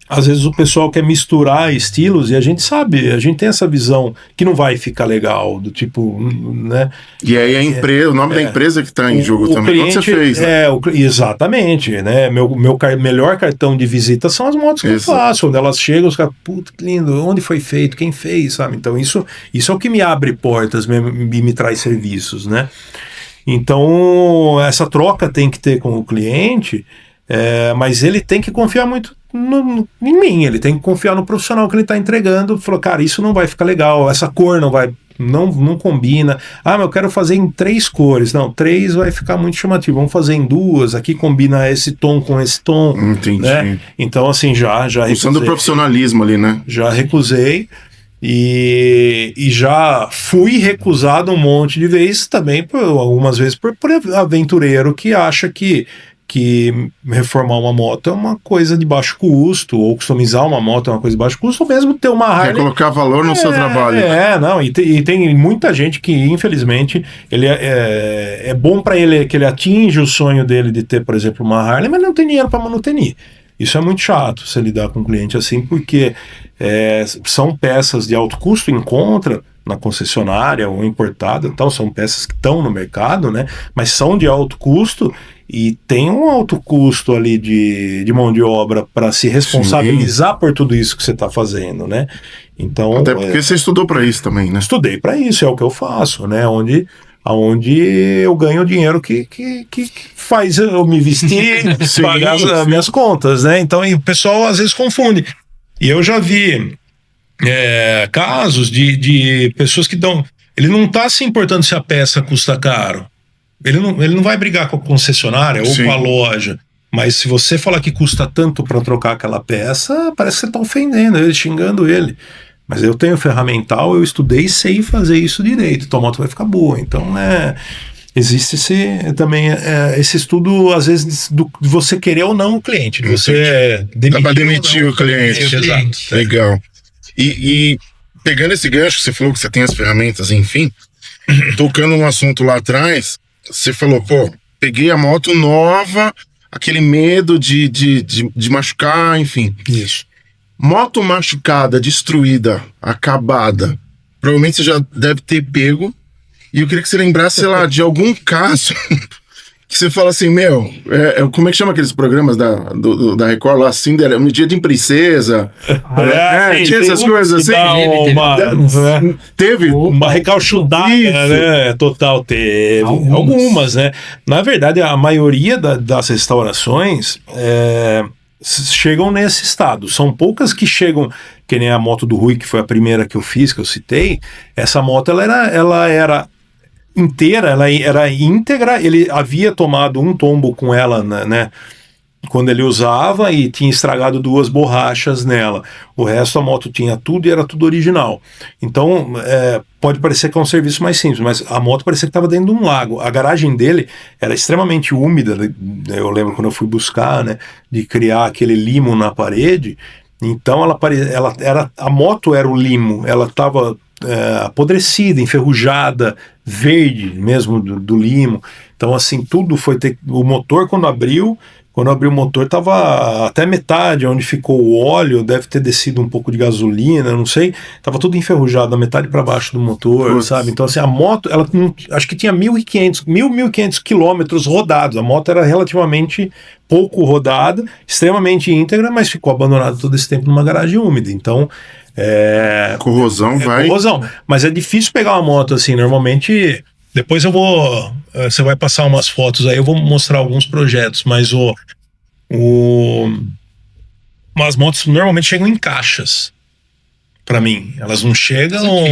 Às vezes o pessoal quer misturar estilos e a gente sabe, a gente tem essa visão que não vai ficar legal, do tipo, né? E aí a empresa, o nome da empresa que está em jogo também, cliente, quando você fez, né? Exatamente, né? Meu melhor cartão de visita são as motos que eu faço, onde elas chegam, os caras, puta que lindo, onde foi feito, quem fez, sabe? Então isso é o que me abre portas e me traz serviços, né? Então essa troca tem que ter com o cliente, mas ele tem que confiar muito em mim, ele tem que confiar no profissional que ele está entregando. Falou, cara, isso não vai ficar legal, essa cor não combina. Mas eu quero fazer em 3 cores. Não, 3 vai ficar muito chamativo, vamos fazer em 2, aqui combina esse tom com esse tom. Entendi. Né? Então assim, já recusei. Usando o profissionalismo ali, né? Já recusei e já fui recusado um monte de vezes também, algumas vezes por aventureiro que acha que reformar uma moto é uma coisa de baixo custo, ou customizar uma moto é uma coisa de baixo custo, ou mesmo ter uma Harley. Quer colocar valor no seu trabalho. E tem muita gente que, infelizmente, ele é bom para ele que ele atinge o sonho dele de ter, por exemplo, uma Harley, mas não tem dinheiro para manutenir. Isso é muito chato, você lidar com um cliente assim, porque são peças de alto custo, encontra na concessionária ou importada e tal, são peças que estão no mercado, né? Mas são de alto custo e tem um alto custo ali de mão de obra para se responsabilizar por tudo isso que você está fazendo, né? Então, até porque você estudou para isso também, né? Estudei para isso, é o que eu faço, né? Onde eu ganho o dinheiro que faz eu me vestir, pagar as minhas contas, né? Então, o pessoal às vezes confunde. E eu já vi casos de pessoas que dão... Ele não está se importando se a peça custa caro. Ele não vai brigar com a concessionária ou com a loja. Mas se você falar que custa tanto para trocar aquela peça, parece que você está ofendendo ele, xingando ele. Mas eu tenho ferramental, eu estudei e sei fazer isso direito. Tua moto vai ficar boa. Então, existe esse estudo, às vezes, de você querer ou não o cliente. De você dá para demitir o cliente. Exato. Legal. E pegando esse gancho, você falou que você tem as ferramentas, enfim, tocando no assunto lá atrás, você falou, peguei a moto nova, aquele medo de machucar, enfim. Isso. Moto machucada, destruída, acabada, provavelmente você já deve ter pego. E eu queria que você lembrasse, sei lá, de algum caso que você fala assim, como é que chama aqueles programas da Record lá, assim, um dia de princesa, tinha essas coisas assim. Teve uma recalchutada, né? Total, teve. Algumas, né? Na verdade, a maioria das restaurações chegam nesse estado. São poucas que chegam, que nem a moto do Rui, que foi a primeira que eu fiz, que eu citei. Essa moto, ela era inteira, ela era íntegra. Ele havia tomado um tombo com ela, né, quando ele usava, e tinha estragado 2 borrachas nela. O resto a moto tinha tudo e era tudo original. Então pode parecer que é um serviço mais simples, mas a moto parecia que estava dentro de um lago. A garagem dele era extremamente úmida. Eu lembro quando eu fui buscar, né, de criar aquele limo na parede. Então a moto era o limo, ela estava apodrecida, enferrujada, verde mesmo do limo. Então, assim, tudo foi ter... O motor, quando abriu o motor, tava até metade, onde ficou o óleo, deve ter descido um pouco de gasolina, não sei. Tava tudo enferrujado, da metade para baixo do motor, sabe? Então, assim, a moto, ela acho que tinha 1.500 quilômetros rodados. A moto era relativamente pouco rodada, extremamente íntegra, mas ficou abandonada todo esse tempo numa garagem úmida. Então, corrosão vai... Corrosão. Mas é difícil pegar uma moto assim, normalmente... Depois você vai passar umas fotos aí, eu vou mostrar alguns projetos, mas as motos normalmente chegam em caixas, para mim. Elas não chegam...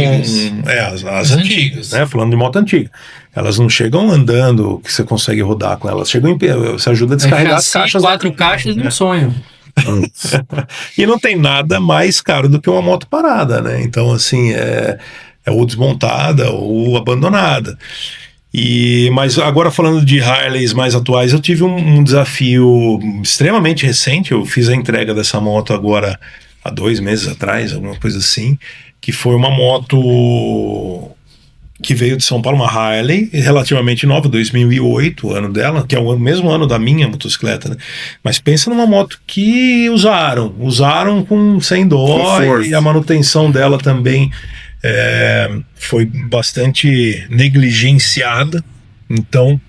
As antigas, né? Falando de moto antiga. Elas não chegam andando, que você consegue rodar com elas. Chegam você ajuda a descarregar as caixas. 4 caixas de um sonho. E não tem nada mais caro do que uma moto parada, né? Então, assim, ou desmontada ou abandonada. Mas agora falando de Harleys mais atuais, eu tive um desafio extremamente recente. Eu fiz a entrega dessa moto agora há 2 meses atrás, alguma coisa assim, que foi uma moto que veio de São Paulo, uma Harley relativamente nova, 2008, o ano dela, que é o mesmo ano da minha motocicleta, né? Mas pensa numa moto que usaram sem dó, e a manutenção dela também foi bastante negligenciada. Então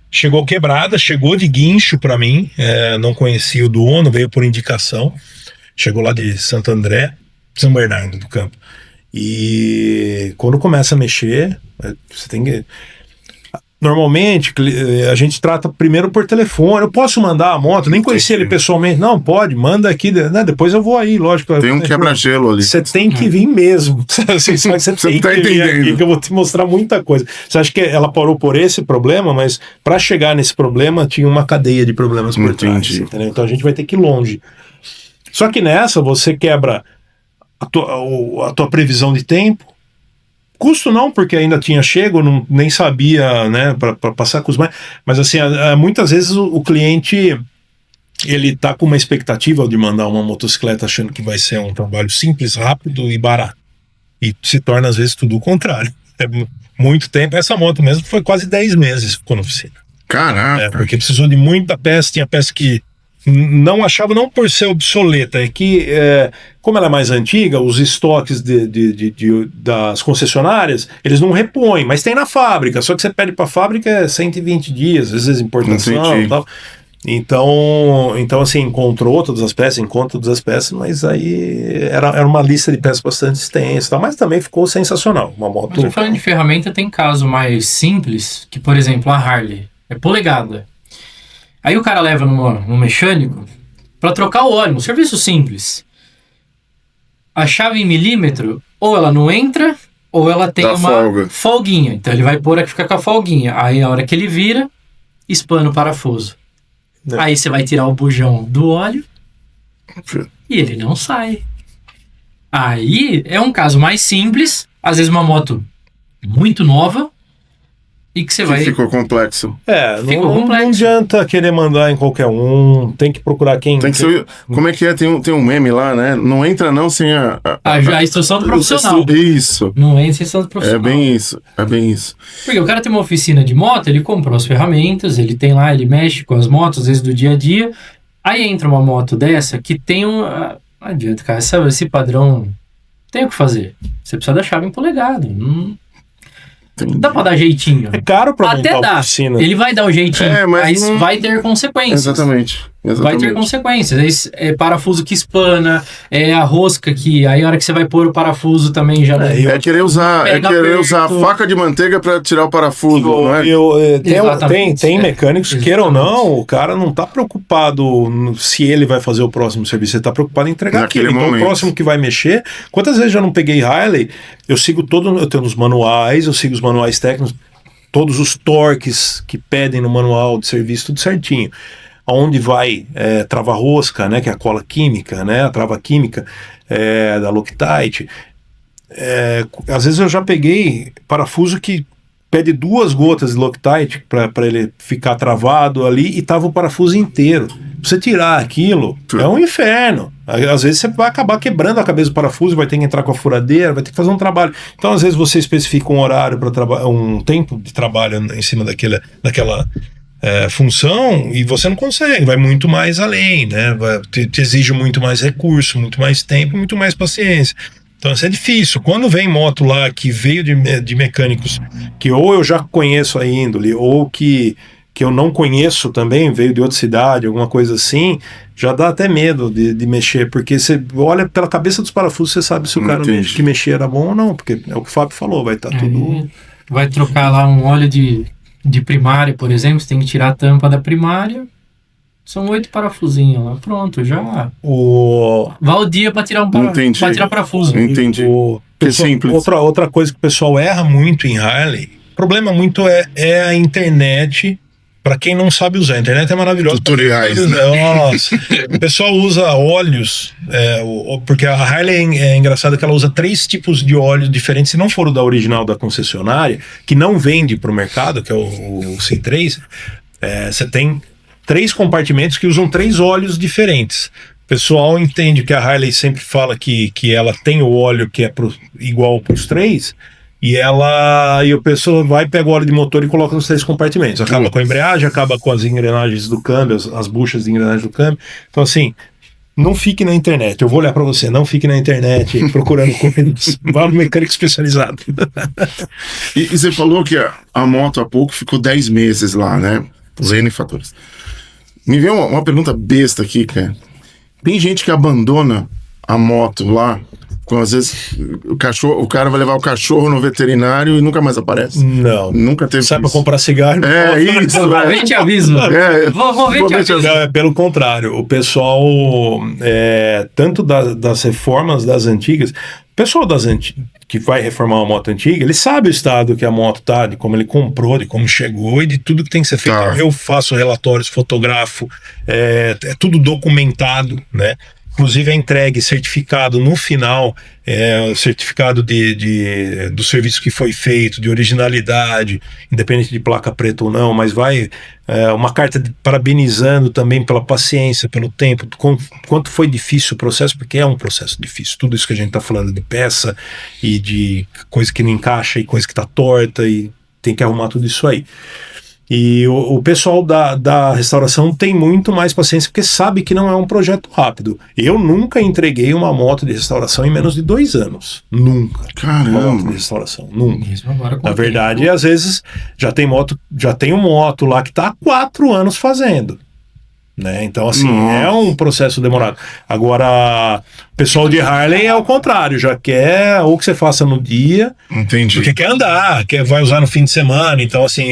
chegou quebrada, chegou de guincho para mim, não conhecia o dono, veio por indicação, chegou lá de Santo André, São Bernardo do Campo, e quando começa a mexer, você tem que... Normalmente a gente trata primeiro por telefone. Eu posso mandar a moto, nem conheci ele pessoalmente. Não, pode, manda aqui, né? Depois eu vou aí, lógico. Tem um quebra-gelo ali. Você tem que vir mesmo. Você tem tá que vir entendendo aqui, que eu vou te mostrar muita coisa. Você acha que ela parou por esse problema, mas para chegar nesse problema tinha uma cadeia de problemas por trás, entendeu? Então a gente vai ter que ir longe. Só que nessa você quebra a tua previsão de tempo. Custo não, porque ainda tinha chego, nem sabia, né, para passar com os mais. Mas assim, muitas vezes o cliente, ele tá com uma expectativa de mandar uma motocicleta achando que vai ser um trabalho simples, rápido e barato. E se torna às vezes tudo o contrário. É muito tempo. Essa moto mesmo foi quase 10 meses ficou na oficina. Caraca! Porque precisou de muita peça, tinha peça que não achava, não por ser obsoleta, é que como ela é mais antiga, os estoques das concessionárias, eles não repõem, mas tem na fábrica, só que você pede para a fábrica 120 dias, às vezes importação e tal. Então assim, encontra todas as peças, mas aí era uma lista de peças bastante extensa, tal, mas também ficou sensacional. Uma moto. Mas falando de ferramenta, tem caso mais simples, que por exemplo a Harley é polegada. Aí o cara leva no mecânico para trocar o óleo, um serviço simples. A chave em milímetro, ou ela não entra, ou ela tem uma folguinha. Então ele vai pôr aqui, fica com a folguinha. Aí a hora que ele vira, espana o parafuso. Aí você vai tirar o bujão do óleo e ele não sai. Aí é um caso mais simples, às vezes uma moto muito nova, e que você vai... Ficou complexo. Não adianta querer mandar em qualquer um, tem que procurar quem... Tem que ser, como é que é? Tem um meme lá, né? Não entra não sem a instrução do profissional. Isso. Não é a instrução do profissional. É bem isso. Porque o cara tem uma oficina de moto, ele comprou as ferramentas, ele tem lá, ele mexe com as motos, às vezes do dia a dia, aí entra uma moto dessa que tem não adianta, cara, esse padrão tem o que fazer. Você precisa da chave em polegada. Dá pra dar jeitinho. É caro pra até montar dá. oficina. Ele vai dar o jeitinho, mas vai ter consequências. Exatamente. Vai ter consequências. É parafuso que espana, é a rosca que aí a hora que você vai pôr o parafuso também já... É querer usar a faca de manteiga pra tirar o parafuso, não é? Tem mecânicos que, queiram ou não, o cara não tá preocupado se ele vai fazer o próximo serviço, ele tá preocupado em entregar aquilo. Então o próximo que vai mexer... Quantas vezes eu já não peguei Harley? Eu tenho os manuais, eu sigo os manuais técnicos, todos os torques que pedem no manual de serviço, tudo certinho. Onde vai trava-rosca, né, que é a cola química, né, a trava química da Loctite. Às vezes eu já peguei parafuso que pede 2 gotas de Loctite para ele ficar travado ali e tava o parafuso inteiro. Pra você tirar aquilo, é um inferno. Às vezes você vai acabar quebrando a cabeça do parafuso, vai ter que entrar com a furadeira, vai ter que fazer um trabalho. Então, às vezes, você especifica um horário para trabalhar, um tempo de trabalho em cima daquela função e você não consegue, vai muito mais além, né? Te exige muito mais recurso, muito mais tempo, muito mais paciência. Então isso é difícil. Quando vem moto lá que veio de mecânicos que ou eu já conheço a índole ou que eu não conheço também, veio de outra cidade, alguma coisa assim, já dá até medo de mexer, porque você olha pela cabeça dos parafusos, você sabe se o cara que mexer era bom ou não, porque é o que o Fábio falou, vai estar tudo... Vai trocar lá um óleo de primária, por exemplo, você tem que tirar a tampa da primária, são 8 parafusinhos lá, pronto, já... Vai o dia para tirar para tirar parafuso. Entendi. É simples. Outra coisa que o pessoal erra muito em Harley, o problema muito é a internet. Para quem não sabe usar, a internet é maravilhosa. Tutoriais, né? Nossa, o pessoal usa óleos, porque a Harley é engraçado que ela usa 3 tipos de óleo diferentes, se não for o da original da concessionária, que não vende para o mercado, que é o C3, você tem 3 compartimentos que usam 3 óleos diferentes. O pessoal entende que a Harley sempre fala que ela tem o óleo que é igual para os 3, e o pessoal vai, pega o óleo de motor e coloca nos 3 compartimentos. Acaba com a embreagem, acaba com as engrenagens do câmbio, as buchas de engrenagem do câmbio. Então, assim, não fique na internet. Eu vou olhar para você, não fique na internet procurando coisas. Vá no mecânico especializado. E você falou que a moto há pouco ficou 10 meses lá, né? Os N fatores. Me veio uma pergunta besta aqui, cara. Tem gente que abandona a moto lá, às vezes o cara vai levar o cachorro no veterinário e nunca mais aparece. Não. Nunca teve. Sai pra comprar cigarro. Isso. Vem te aviso. Vou ver te aviso. Não, é pelo contrário. O pessoal, tanto das reformas das antigas, o pessoal que vai reformar uma moto antiga, ele sabe o estado que a moto tá, de como ele comprou, de como chegou e de tudo que tem que ser feito. Tá. Eu faço relatórios, fotografo, é tudo documentado, né? Inclusive é entregue certificado no final, certificado do serviço que foi feito, de originalidade, independente de placa preta ou não, mas vai uma carta parabenizando também pela paciência, pelo tempo, quanto foi difícil o processo, porque é um processo difícil. Tudo isso que a gente está falando de peça e de coisa que não encaixa e coisa que está torta e tem que arrumar tudo isso aí. E o pessoal da restauração tem muito mais paciência porque sabe que não é um projeto rápido. Eu nunca entreguei uma moto de restauração em menos de 2 anos. Nunca. Caramba. Uma moto de restauração. Nunca. Mesmo agora, na verdade, às vezes já tem um moto lá que está há 4 anos fazendo. Né? Então, assim, é um processo demorado. Agora, o pessoal de Harley é o contrário, já quer ou que você faça no dia, Entendi. Porque quer andar, vai usar no fim de semana. Então, assim,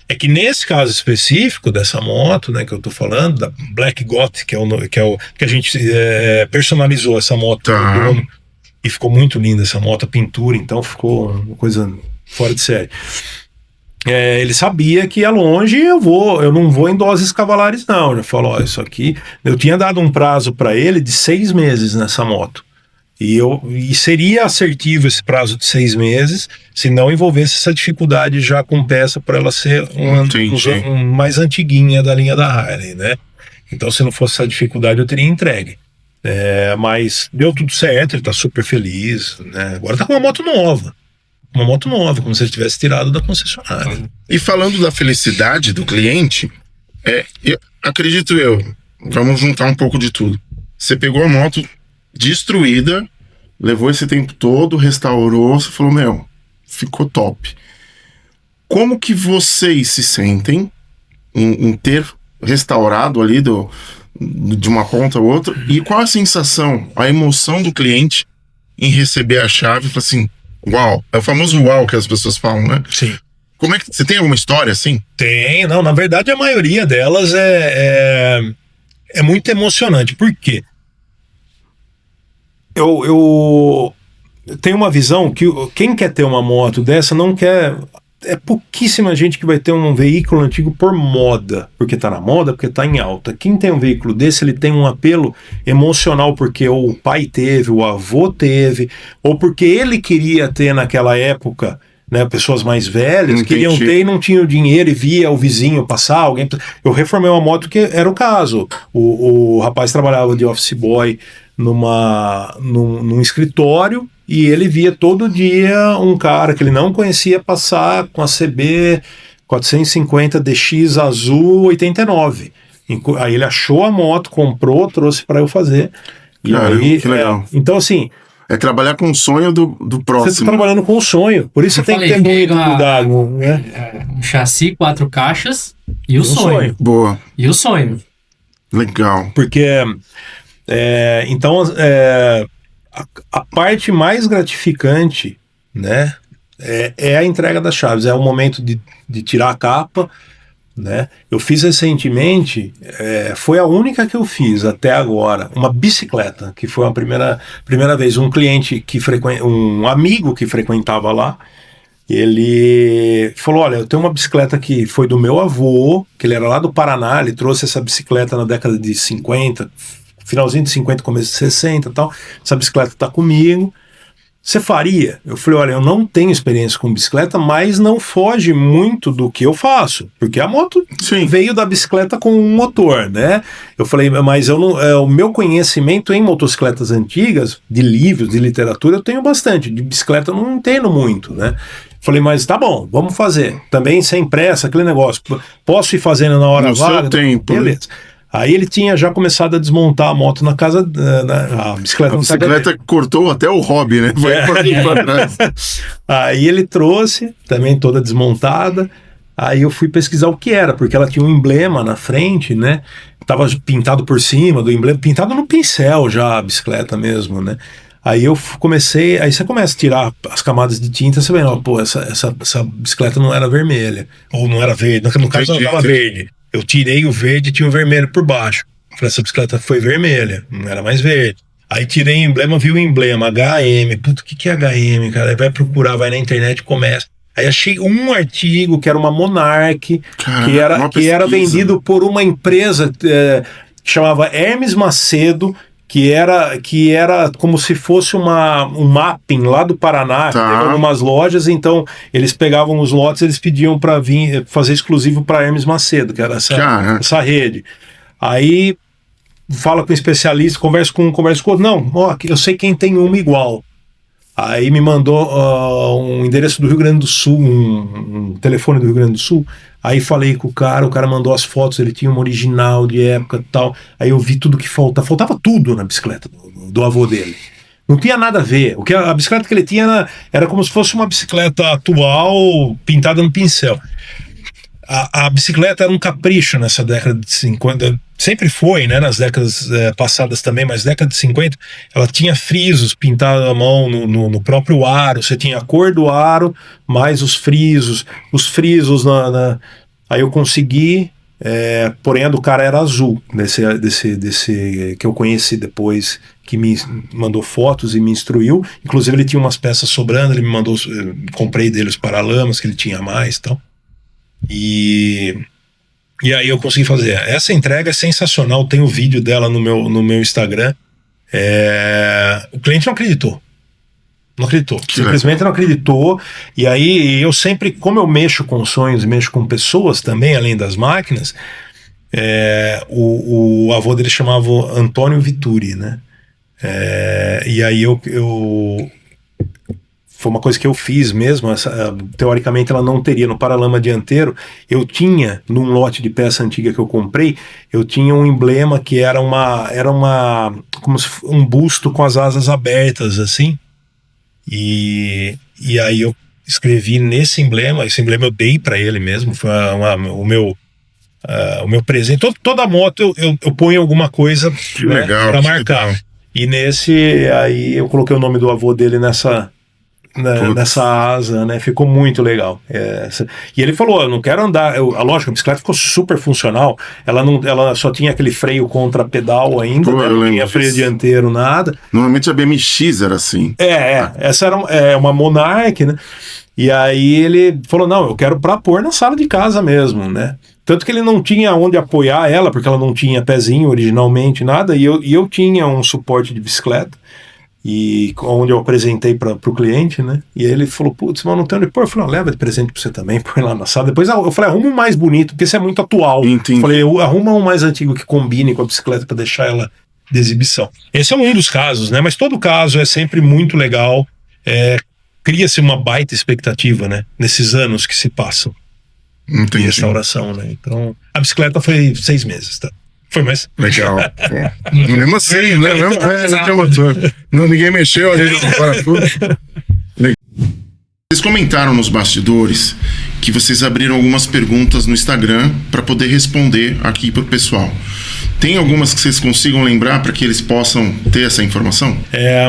é que nesse caso específico dessa moto, né, que eu tô falando, da Black Goth, que a gente personalizou essa moto do dono, e ficou muito linda essa moto, a pintura, então ficou uma coisa fora de série. Ele sabia que ia longe e eu não vou em doses cavalares não, já falou, isso aqui, eu tinha dado um prazo para ele de 6 meses nessa moto, e seria assertivo esse prazo de 6 meses se não envolvesse essa dificuldade já com peça para ela ser uma mais antiguinha da linha da Harley, né? Então se não fosse essa dificuldade eu teria entregue. Mas deu tudo certo, ele tá super feliz, né? Agora tá com uma moto nova, como se ele tivesse tirado da concessionária. E falando da felicidade do cliente, acredito vamos juntar um pouco de tudo. Você pegou a moto destruída, levou esse tempo todo, restaurou, você falou, ficou top. Como que vocês se sentem em ter restaurado ali de uma ponta a outra? E qual a sensação, a emoção do cliente em receber a chave e falar assim, uau, é o famoso uau que as pessoas falam, né? Sim. Como é que você tem alguma história assim? Tem, não, na verdade a maioria delas é muito emocionante. Por quê? Eu tenho uma visão que quem quer ter uma moto dessa não quer... É pouquíssima gente que vai ter um veículo antigo por moda, porque tá na moda, porque tá em alta. Quem tem um veículo desse, ele tem um apelo emocional porque o pai teve, o avô teve, ou porque ele queria ter naquela época né, pessoas mais velhas, Entendi. queriam ter e não tinham dinheiro e via o vizinho passar, alguém... Eu reformei uma moto que era o caso. O rapaz trabalhava de office boy num escritório e ele via todo dia um cara que ele não conhecia passar com a CB 450 DX azul 89. Aí ele achou a moto, comprou, trouxe para eu fazer. E Cara, aí, que legal. então assim... É trabalhar com o sonho do próximo. Você está trabalhando com o sonho. Por isso você tem que ter muito cuidado, né? Um chassi, 4 caixas e o sonho. Boa. E o sonho. Legal. Porque então a parte mais gratificante, né, é a entrega das chaves, é o momento de tirar a capa, né? Eu fiz recentemente, foi a única que eu fiz até agora, uma bicicleta, que foi a primeira vez. Um cliente um amigo que frequentava lá, ele falou: olha, eu tenho uma bicicleta que foi do meu avô, que ele era lá do Paraná, ele trouxe essa bicicleta na década de 50, finalzinho de 50, começo de 60 e tal, essa bicicleta está comigo. Você faria? Eu falei: olha, eu não tenho experiência com bicicleta, mas não foge muito do que eu faço, porque a moto veio da bicicleta com um motor, né? Eu falei: mas eu não, o meu conhecimento em motocicletas antigas, de livros, de literatura, eu tenho bastante, de bicicleta eu não entendo muito, né? Falei: mas tá bom, vamos fazer. Também sem pressa, aquele negócio, posso ir fazendo na hora vaga? No seu tempo. Beleza. Aí ele tinha já começado a desmontar a moto na casa, a bicicleta. A bicicleta cortou até o hobby, né? Foi pra trás. Aí ele trouxe, também toda desmontada. Aí eu fui pesquisar o que era, porque ela tinha um emblema na frente, né? Tava pintado por cima do emblema, pintado no pincel já, a bicicleta mesmo, né? Aí eu comecei, aí você começa a tirar as camadas de tinta, você vê, ó, pô, essa bicicleta não era vermelha, ou não era verde, no caso ela estava verde. Eu tirei o verde e tinha o vermelho por baixo. Falei: essa bicicleta foi vermelha, não era mais verde. Aí tirei o emblema, vi o emblema, HM. Puta, o que é HM, cara? Aí vai procurar, vai na internet e começa. Aí achei um artigo que era uma Monarch, que era vendido por uma empresa que chamava Hermes Macedo, que era como se fosse um mapping lá do Paraná, que teve algumas lojas. Então eles pegavam os lotes, eles pediam para vir fazer exclusivo para Hermes Macedo, que era essa rede. Aí fala com um especialista, conversa com outro. Não, ó, eu sei quem tem uma igual. Aí me mandou um endereço do Rio Grande do Sul, um telefone do Rio Grande do Sul. Aí falei com o cara mandou as fotos, ele tinha uma original de época e tal. Aí eu vi tudo que faltava tudo na bicicleta do avô dele. Não tinha nada a ver. A bicicleta que ele tinha era como se fosse uma bicicleta atual pintada no pincel. A bicicleta era um capricho nessa década de 50, sempre foi, né, nas décadas passadas também, mas década de 50, ela tinha frisos pintados à mão no próprio aro, você tinha a cor do aro, mais os frisos aí eu consegui, porém a do cara era azul, desse que eu conheci depois, que me mandou fotos e me instruiu. Inclusive ele tinha umas peças sobrando, ele me mandou, comprei dele os paralamas que ele tinha mais e tal. E aí eu consegui fazer. Essa entrega é sensacional, tem o vídeo dela no meu Instagram. O cliente não acreditou, simplesmente não acreditou. E aí eu sempre, como eu mexo com sonhos e mexo com pessoas também, além das máquinas, o avô dele chamava Antônio Vituri, né? E aí foi uma coisa que eu fiz mesmo. Teoricamente ela não teria no paralama dianteiro. Eu tinha, num lote de peça antiga que eu comprei, eu tinha um emblema que era como se um busto com as asas abertas assim, e aí eu escrevi nesse emblema. Esse emblema eu dei para ele mesmo, foi o meu presente. Toda moto eu ponho alguma coisa, né, para marcar. Legal. E aí eu coloquei o nome do avô dele nessa asa, né? Ficou muito legal. E ele falou: eu não quero andar. Lógico, a bicicleta ficou super funcional. Ela só tinha aquele freio contra pedal ainda, né? Não tinha freio dianteiro, nada. Normalmente a BMX era assim. Essa era uma Monarch, né? E aí ele falou: não, eu quero pra pôr na sala de casa mesmo, né? Tanto que ele não tinha onde apoiar ela, porque ela não tinha pezinho originalmente, nada, e eu tinha um suporte de bicicleta. e onde eu apresentei para o cliente, né? E aí ele falou, putz, mas não tem onde pôr. Eu falei, leva de presente para você também, põe lá na sala. Depois eu falei, arruma um mais bonito, porque esse é muito atual. Entendi. Eu falei, arruma um mais antigo que combine com a bicicleta para deixar ela de exibição. Esse é um dos casos, né? Mas todo caso é sempre muito legal. Cria-se uma baita expectativa, né? Nesses anos que se passam de restauração, né? Então, a bicicleta foi 6 meses, tá? Foi mais legal. Mesmo assim, né? Ninguém mexeu, a gente não para tudo. Vocês comentaram nos bastidores que vocês abriram algumas perguntas no Instagram para poder responder aqui pro pessoal. Tem algumas que vocês consigam lembrar para que eles possam ter essa informação?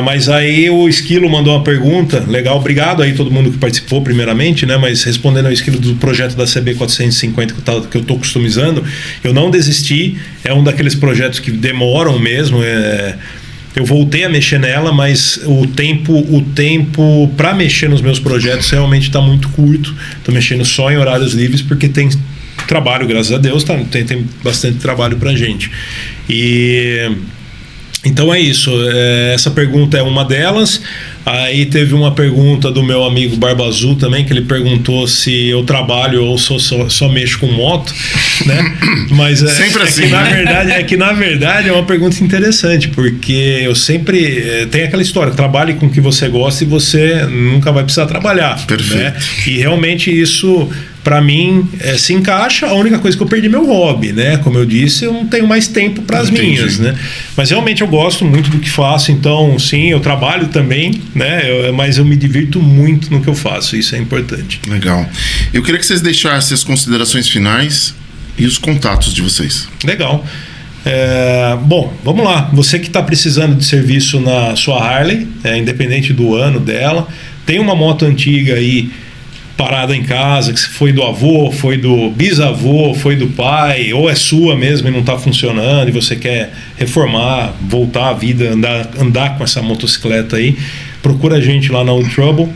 Mas aí o Esquilo mandou uma pergunta, legal, obrigado aí todo mundo que participou primeiramente, né? Mas respondendo ao Esquilo do projeto da CB450 que eu estou customizando, eu não desisti, é um daqueles projetos que demoram mesmo, eu voltei a mexer nela, mas o tempo para mexer nos meus projetos realmente está muito curto, estou mexendo só em horários livres porque tem trabalho, graças a Deus, tem bastante trabalho pra gente. E então é isso, essa pergunta é uma delas. Aí teve uma pergunta do meu amigo Barba Azul também, que ele perguntou se eu trabalho ou só mexo com moto, né? Mas sempre assim, que na verdade é uma pergunta interessante, porque eu sempre tem aquela história, trabalhe com o que você gosta e você nunca vai precisar trabalhar. Perfeito. Né? E realmente isso para mim se encaixa. A única coisa que eu perdi meu hobby, né? Como eu disse, eu não tenho mais tempo para as minhas, né? Mas realmente eu gosto muito do que faço, então sim, eu trabalho também, né? Mas eu me divirto muito no que eu faço, isso é importante. Legal. Eu queria que vocês deixassem as considerações finais e os contatos de vocês. Legal. Bom, vamos lá. Você que está precisando de serviço na sua Harley, independente do ano dela, tem uma moto antiga aí parada em casa, que foi do avô, foi do bisavô, foi do pai, ou é sua mesmo e não está funcionando e você quer reformar, voltar à vida, andar com essa motocicleta aí, procura a gente lá na Old Trouble.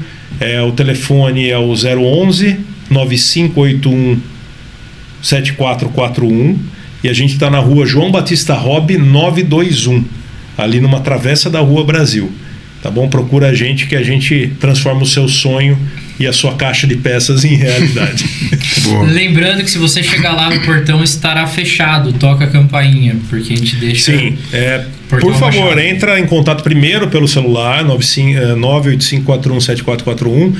O telefone é o 011 9581 7441 e a gente está na rua João Batista Robb 921, ali numa travessa da Rua Brasil. Tá bom? Procura a gente que a gente transforma o seu sonho e a sua caixa de peças em realidade. Lembrando que se você chegar lá no portão estará fechado, toca a campainha, porque a gente deixa... Sim, por favor, entra em contato primeiro pelo celular 985417441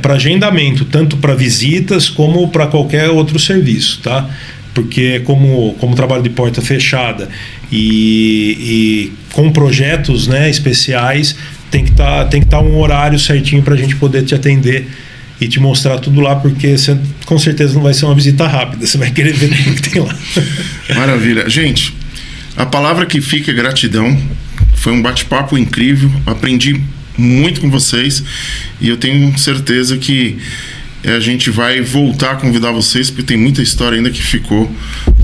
para agendamento, tanto para visitas como para qualquer outro serviço, tá? Porque como trabalho de porta fechada e com projetos, né, especiais, tem que estar um horário certinho para a gente poder te atender e te mostrar tudo lá, porque você com certeza não vai ser uma visita rápida, você vai querer ver tudo que tem lá. Maravilha. Gente, a palavra que fica é gratidão. Foi um bate-papo incrível, aprendi muito com vocês e eu tenho certeza que a gente vai voltar a convidar vocês, porque tem muita história ainda que ficou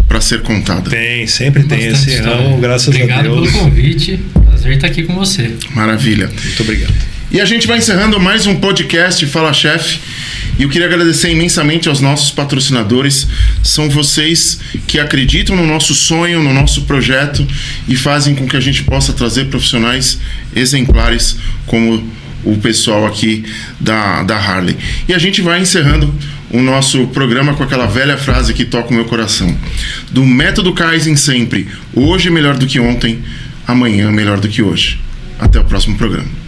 para ser contada. Sempre tem esse ramo, graças a Deus. Obrigado pelo convite, prazer estar aqui com você. Maravilha. Muito obrigado. E a gente vai encerrando mais um podcast Fala Chefe. E eu queria agradecer imensamente aos nossos patrocinadores. São vocês que acreditam no nosso sonho, no nosso projeto e fazem com que a gente possa trazer profissionais exemplares como o pessoal aqui da Harley. E a gente vai encerrando o nosso programa com aquela velha frase que toca o meu coração. Do método Kaizen sempre. Hoje melhor do que ontem, amanhã melhor do que hoje. Até o próximo programa.